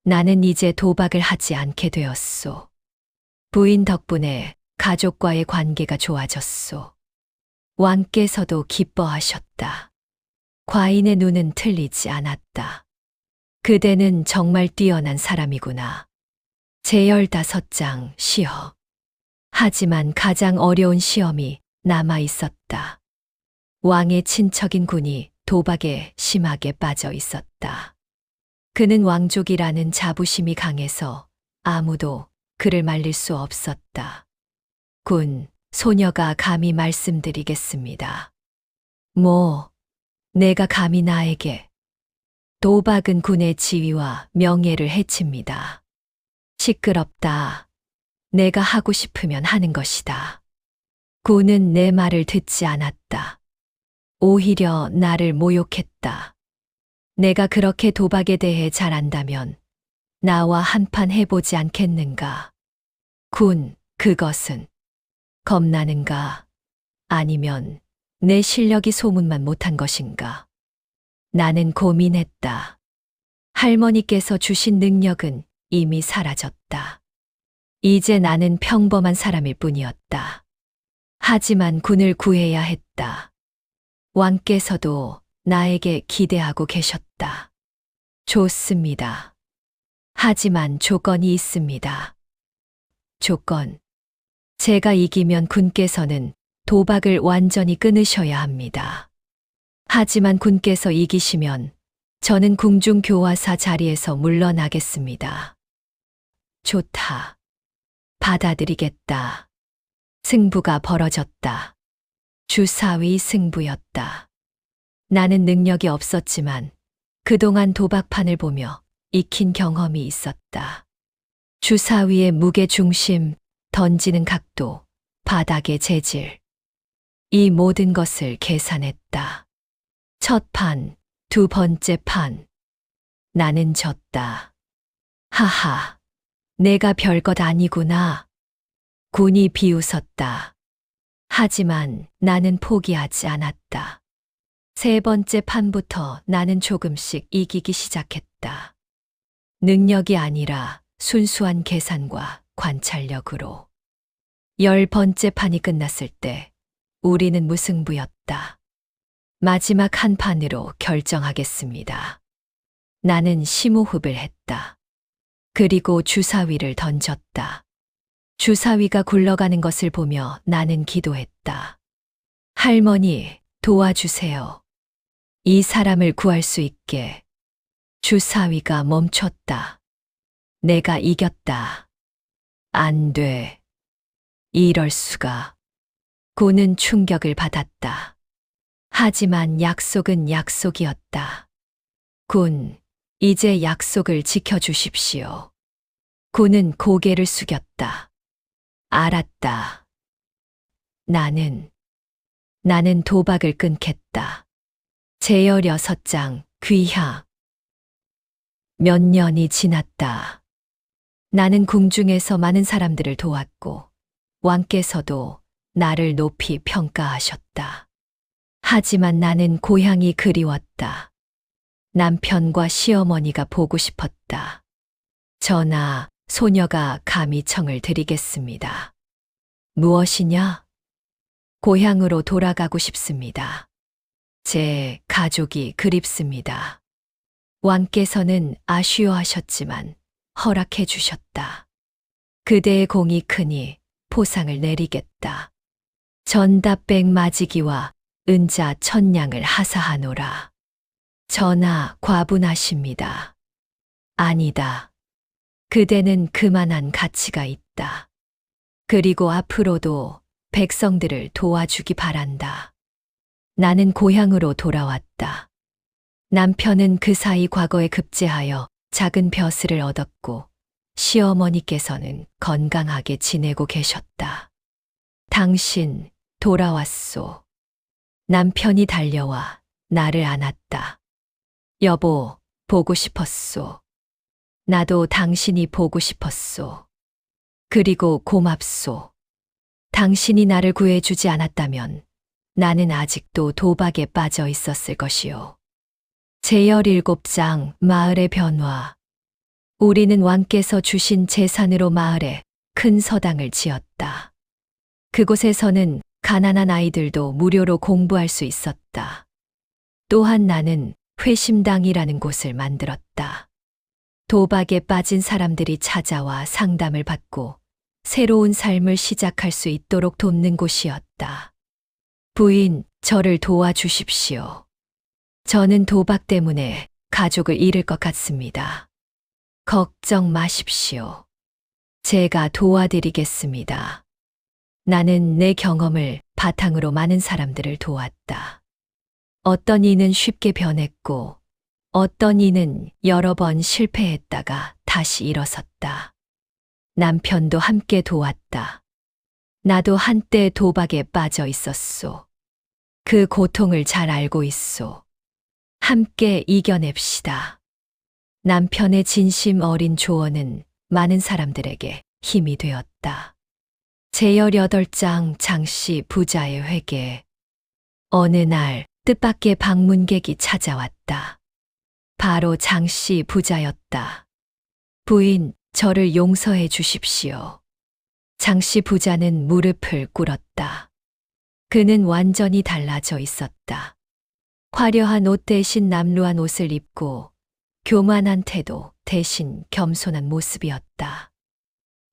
나는 이제 도박을 하지 않게 되었소. 부인 덕분에 가족과의 관계가 좋아졌소. 왕께서도 기뻐하셨다. 과인의 눈은 틀리지 않았다. 그대는 정말 뛰어난 사람이구나. 제15장 시험. 하지만 가장 어려운 시험이 남아 있었다. 왕의 친척인 군이 도박에 심하게 빠져 있었다. 그는 왕족이라는 자부심이 강해서 아무도 그를 말릴 수 없었다. 군, 소녀가 감히 말씀드리겠습니다. 내가 감히 나에게. 도박은 군의 지위와 명예를 해칩니다. 시끄럽다. 내가 하고 싶으면 하는 것이다. 군은 내 말을 듣지 않았다. 오히려 나를 모욕했다. 내가 그렇게 도박에 대해 잘 안다면 나와 한판 해보지 않겠는가? 군, 그것은 겁나는가? 아니면 내 실력이 소문만 못한 것인가? 나는 고민했다. 할머니께서 주신 능력은 이미 사라졌다. 이제 나는 평범한 사람일 뿐이었다. 하지만 군을 구해야 했다. 왕께서도 나에게 기대하고 계셨다. 좋습니다. 하지만 조건이 있습니다. 조건. 제가 이기면 군께서는 도박을 완전히 끊으셔야 합니다. 하지만 군께서 이기시면 저는 궁중 교화사 자리에서 물러나겠습니다. 좋다. 받아들이겠다. 승부가 벌어졌다. 주사위 승부였다. 나는 능력이 없었지만 그동안 도박판을 보며 익힌 경험이 있었다. 주사위의 무게 중심, 던지는 각도, 바닥의 재질. 이 모든 것을 계산했다. 첫 판, 두 번째 판. 나는 졌다. 하하, 내가 별것 아니구나. 군이 비웃었다. 하지만 나는 포기하지 않았다. 세 번째 판부터 나는 조금씩 이기기 시작했다. 능력이 아니라 순수한 계산과 관찰력으로. 10번째 판이 끝났을 때 우리는 무승부였다. 마지막 한 판으로 결정하겠습니다. 나는 심호흡을 했다. 그리고 주사위를 던졌다. 주사위가 굴러가는 것을 보며 나는 기도했다. 할머니, 도와주세요. 이 사람을 구할 수 있게. 주사위가 멈췄다. 내가 이겼다. 안 돼. 이럴 수가. 군은 충격을 받았다. 하지만 약속은 약속이었다. 군, 이제 약속을 지켜주십시오. 군은 고개를 숙였다. 알았다. 나는 도박을 끊겠다. 제16장 귀향. 몇 년이 지났다. 나는 궁중에서 많은 사람들을 도왔고 왕께서도 나를 높이 평가하셨다. 하지만 나는 고향이 그리웠다. 남편과 시어머니가 보고 싶었다. 전하, 소녀가 감히 청을 드리겠습니다. 무엇이냐? 고향으로 돌아가고 싶습니다. 제 가족이 그립습니다. 왕께서는 아쉬워하셨지만 허락해 주셨다. 그대의 공이 크니 포상을 내리겠다. 전답백 마지기와 은자 1000냥을 하사하노라. 전하, 과분하십니다. 아니다. 그대는 그만한 가치가 있다. 그리고 앞으로도 백성들을 도와주기 바란다. 나는 고향으로 돌아왔다. 남편은 그 사이 과거에 급제하여 작은 벼슬을 얻었고 시어머니께서는 건강하게 지내고 계셨다. 당신 돌아왔소. 남편이 달려와 나를 안았다. 여보, 보고 싶었소. 나도 당신이 보고 싶었소. 그리고 고맙소. 당신이 나를 구해주지 않았다면 나는 아직도 도박에 빠져 있었을 것이요. 제열 7장 마을의 변화. 우리는 왕께서 주신 재산으로 마을에 큰 서당을 지었다. 그곳에서는 가난한 아이들도 무료로 공부할 수 있었다. 또한 나는 회심당이라는 곳을 만들었다. 도박에 빠진 사람들이 찾아와 상담을 받고 새로운 삶을 시작할 수 있도록 돕는 곳이었다. 부인, 저를 도와주십시오. 저는 도박 때문에 가족을 잃을 것 같습니다. 걱정 마십시오. 제가 도와드리겠습니다. 나는 내 경험을 바탕으로 많은 사람들을 도왔다. 어떤 이는 쉽게 변했고, 어떤 이는 여러 번 실패했다가 다시 일어섰다. 남편도 함께 도왔다. 나도 한때 도박에 빠져 있었소. 그 고통을 잘 알고 있소. 함께 이겨냅시다. 남편의 진심 어린 조언은 많은 사람들에게 힘이 되었다. 제열 8장 장씨 부자의 회개. 어느 날 뜻밖의 방문객이 찾아왔다. 바로 장씨 부자였다. 부인, 저를 용서해 주십시오. 장씨 부자는 무릎을 꿇었다. 그는 완전히 달라져 있었다. 화려한 옷 대신 남루한 옷을 입고 교만한 태도 대신 겸손한 모습이었다.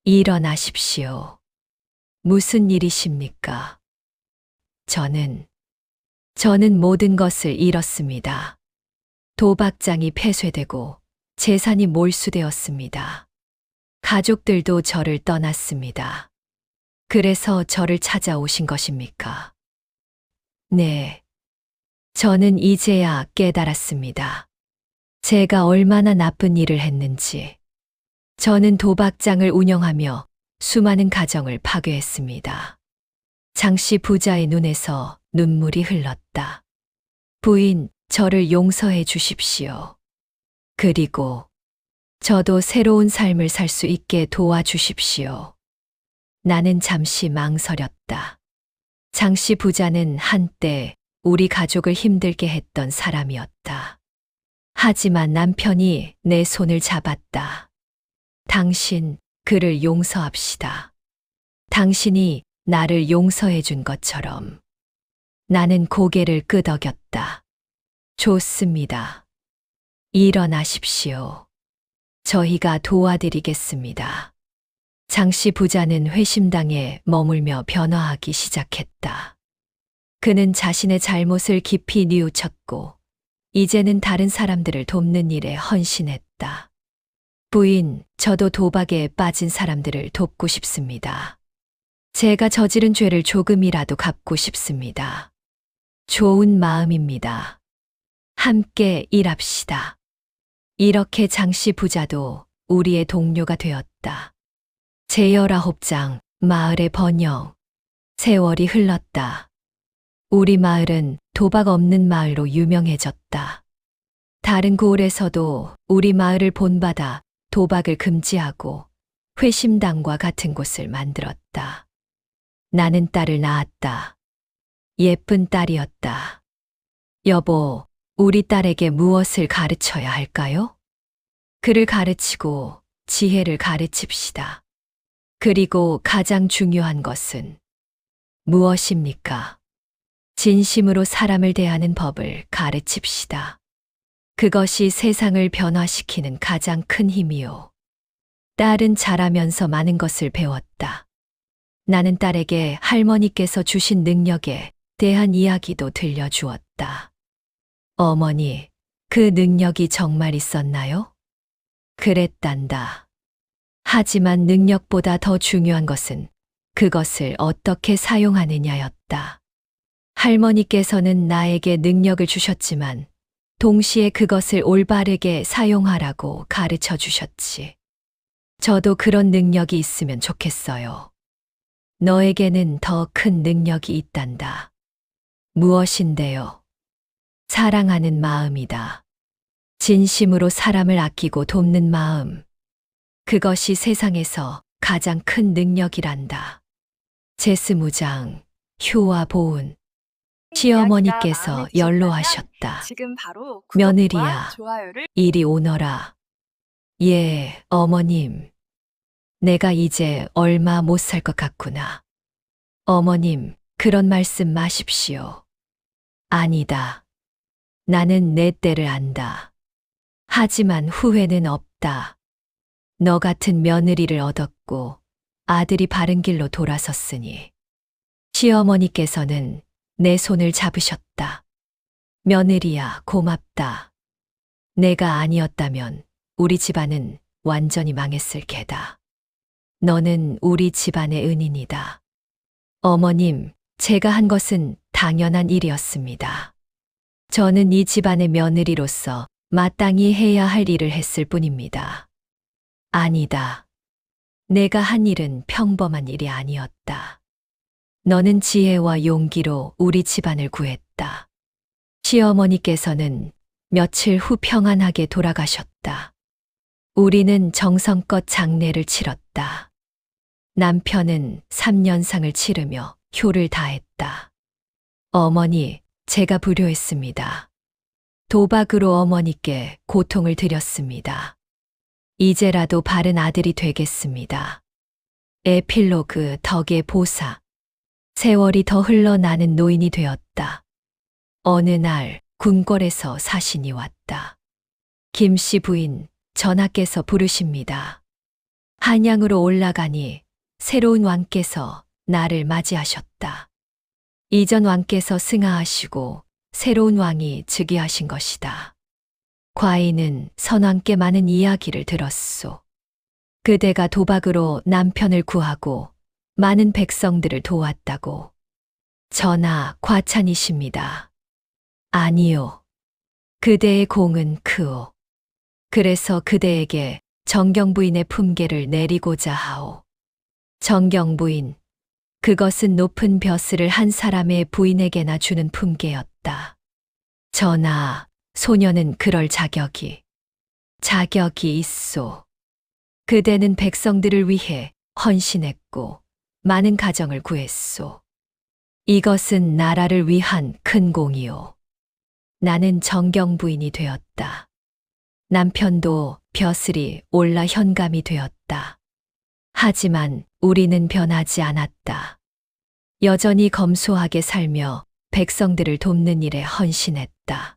일어나십시오. 무슨 일이십니까? 저는 모든 것을 잃었습니다. 도박장이 폐쇄되고 재산이 몰수되었습니다. 가족들도 저를 떠났습니다. 그래서 저를 찾아오신 것입니까? 네. 저는 이제야 깨달았습니다. 제가 얼마나 나쁜 일을 했는지. 저는 도박장을 운영하며 수많은 가정을 파괴했습니다. 장씨 부자의 눈에서 눈물이 흘렀다. 부인, 저를 용서해 주십시오. 그리고 저도 새로운 삶을 살 수 있게 도와주십시오. 나는 잠시 망설였다. 장씨 부자는 한때 우리 가족을 힘들게 했던 사람이었다. 하지만 남편이 내 손을 잡았다. 당신, 그를 용서합시다. 당신이 나를 용서해 준 것처럼. 나는 고개를 끄덕였다. 좋습니다. 일어나십시오. 저희가 도와드리겠습니다. 장씨 부자는 회심당에 머물며 변화하기 시작했다. 그는 자신의 잘못을 깊이 뉘우쳤고, 이제는 다른 사람들을 돕는 일에 헌신했다. 부인, 저도 도박에 빠진 사람들을 돕고 싶습니다. 제가 저지른 죄를 조금이라도 갚고 싶습니다. 좋은 마음입니다. 함께 일합시다. 이렇게 장씨 부자도 우리의 동료가 되었다. 제열 9장 마을의 번영. 세월이 흘렀다. 우리 마을은 도박 없는 마을로 유명해졌다. 다른 고을에서도 우리 마을을 본받아 도박을 금지하고 회심당과 같은 곳을 만들었다. 나는 딸을 낳았다. 예쁜 딸이었다. 여보, 우리 딸에게 무엇을 가르쳐야 할까요? 그를 가르치고 지혜를 가르칩시다. 그리고 가장 중요한 것은 무엇입니까? 진심으로 사람을 대하는 법을 가르칩시다. 그것이 세상을 변화시키는 가장 큰 힘이요. 딸은 자라면서 많은 것을 배웠다. 나는 딸에게 할머니께서 주신 능력에 대한 이야기도 들려주었다. 어머니, 그 능력이 정말 있었나요? 그랬단다. 하지만 능력보다 더 중요한 것은 그것을 어떻게 사용하느냐였다. 할머니께서는 나에게 능력을 주셨지만 동시에 그것을 올바르게 사용하라고 가르쳐 주셨지. 저도 그런 능력이 있으면 좋겠어요. 너에게는 더 큰 능력이 있단다. 무엇인데요? 사랑하는 마음이다. 진심으로 사람을 아끼고 돕는 마음. 그것이 세상에서 가장 큰 능력이란다. 제스무장, 효와 보은. 시어머니께서 이야기가 마음에 연로하셨다. 지금 바로 구독과 며느리야, 좋아요를 이리 오너라. 예, 어머님. 내가 이제 얼마 못 살 것 같구나. 어머님, 그런 말씀 마십시오. 아니다. 나는 내 때를 안다. 하지만 후회는 없다. 너 같은 며느리를 얻었고 아들이 바른 길로 돌아섰으니 시어머니께서는 내 손을 잡으셨다. 며느리야, 고맙다. 내가 아니었다면 우리 집안은 완전히 망했을 게다. 너는 우리 집안의 은인이다. 어머님, 제가 한 것은 당연한 일이었습니다. 저는 이 집안의 며느리로서 마땅히 해야 할 일을 했을 뿐입니다. 아니다. 내가 한 일은 평범한 일이 아니었다. 너는 지혜와 용기로 우리 집안을 구했다. 시어머니께서는 며칠 후 평안하게 돌아가셨다. 우리는 정성껏 장례를 치렀다. 남편은 3년상을 치르며 효를 다했다. 어머니, 제가 불효했습니다. 도박으로 어머니께 고통을 드렸습니다. 이제라도 바른 아들이 되겠습니다. 에필로그 덕의 보사. 세월이 더 흘러나는 노인이 되었다. 어느 날 궁궐에서 사신이 왔다. 김씨 부인, 전하께서 부르십니다. 한양으로 올라가니 새로운 왕께서 나를 맞이하셨다. 이전 왕께서 승하하시고 새로운 왕이 즉위하신 것이다. 과인은 선왕께 많은 이야기를 들었소. 그대가 도박으로 남편을 구하고 많은 백성들을 도왔다고. 전하, 과찬이십니다. 아니요. 그대의 공은 크오. 그래서 그대에게 정경부인의 품계를 내리고자 하오. 정경부인, 그것은 높은 벼슬을 한 사람의 부인에게나 주는 품계였다. 전하, 소녀는 그럴 자격이 있소. 그대는 백성들을 위해 헌신했고 많은 가정을 구했소. 이것은 나라를 위한 큰 공이오. 나는 정경부인이 되었다. 남편도 벼슬이 올라 현감이 되었다. 하지만 우리는 변하지 않았다. 여전히 검소하게 살며 백성들을 돕는 일에 헌신했다.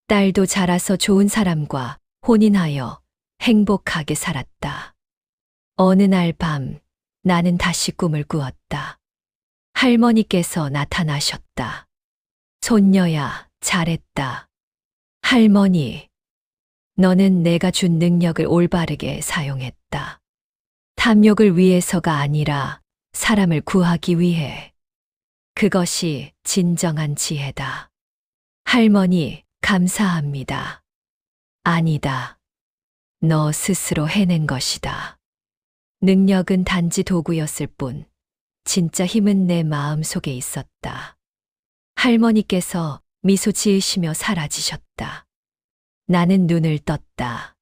딸도 자라서 좋은 사람과 혼인하여 행복하게 살았다. 어느 날 밤 나는 다시 꿈을 꾸었다. 할머니께서 나타나셨다. 손녀야, 잘했다. 할머니, 너는 내가 준 능력을 올바르게 사용했다. 탐욕을 위해서가 아니라 사람을 구하기 위해. 그것이 진정한 지혜다. 할머니, 감사합니다. 아니다. 너 스스로 해낸 것이다. 능력은 단지 도구였을 뿐, 진짜 힘은 내 마음 속에 있었다. 할머니께서 미소 지으시며 사라지셨다. 나는 눈을 떴다.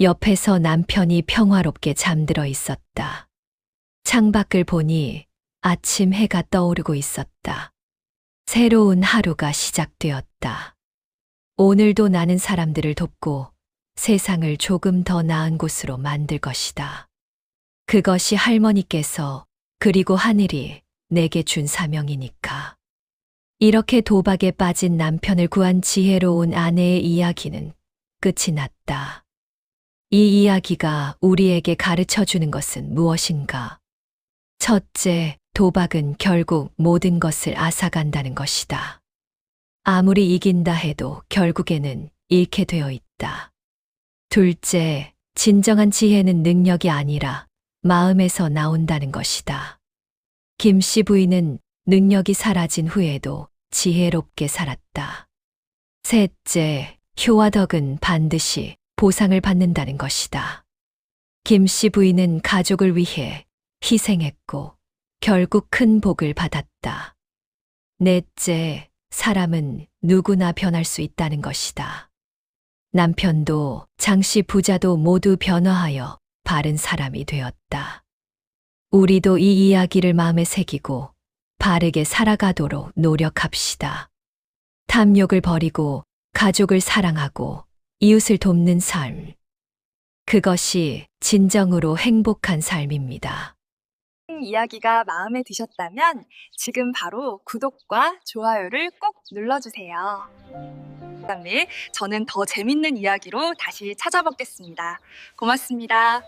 옆에서 남편이 평화롭게 잠들어 있었다. 창밖을 보니 아침 해가 떠오르고 있었다. 새로운 하루가 시작되었다. 오늘도 나는 사람들을 돕고 세상을 조금 더 나은 곳으로 만들 것이다. 그것이 할머니께서 그리고 하늘이 내게 준 사명이니까. 이렇게 도박에 빠진 남편을 구한 지혜로운 아내의 이야기는 끝이 났다. 이 이야기가 우리에게 가르쳐 주는 것은 무엇인가? 첫째, 도박은 결국 모든 것을 앗아간다는 것이다. 아무리 이긴다 해도 결국에는 잃게 되어 있다. 둘째, 진정한 지혜는 능력이 아니라 마음에서 나온다는 것이다. 김씨 부인은 능력이 사라진 후에도 지혜롭게 살았다. 셋째, 효와 덕은 반드시 보상을 받는다는 것이다. 김 씨 부인은 가족을 위해 희생했고 결국 큰 복을 받았다. 넷째, 사람은 누구나 변할 수 있다는 것이다. 남편도 장 씨 부자도 모두 변화하여 바른 사람이 되었다. 우리도 이 이야기를 마음에 새기고 바르게 살아가도록 노력합시다. 탐욕을 버리고 가족을 사랑하고 이웃을 돕는 삶. 그것이 진정으로 행복한 삶입니다. 이야기가 마음에 드셨다면 지금 바로 구독과 좋아요를 꼭 눌러주세요. 다음에 저는 더 재밌는 이야기로 다시 찾아뵙겠습니다. 고맙습니다.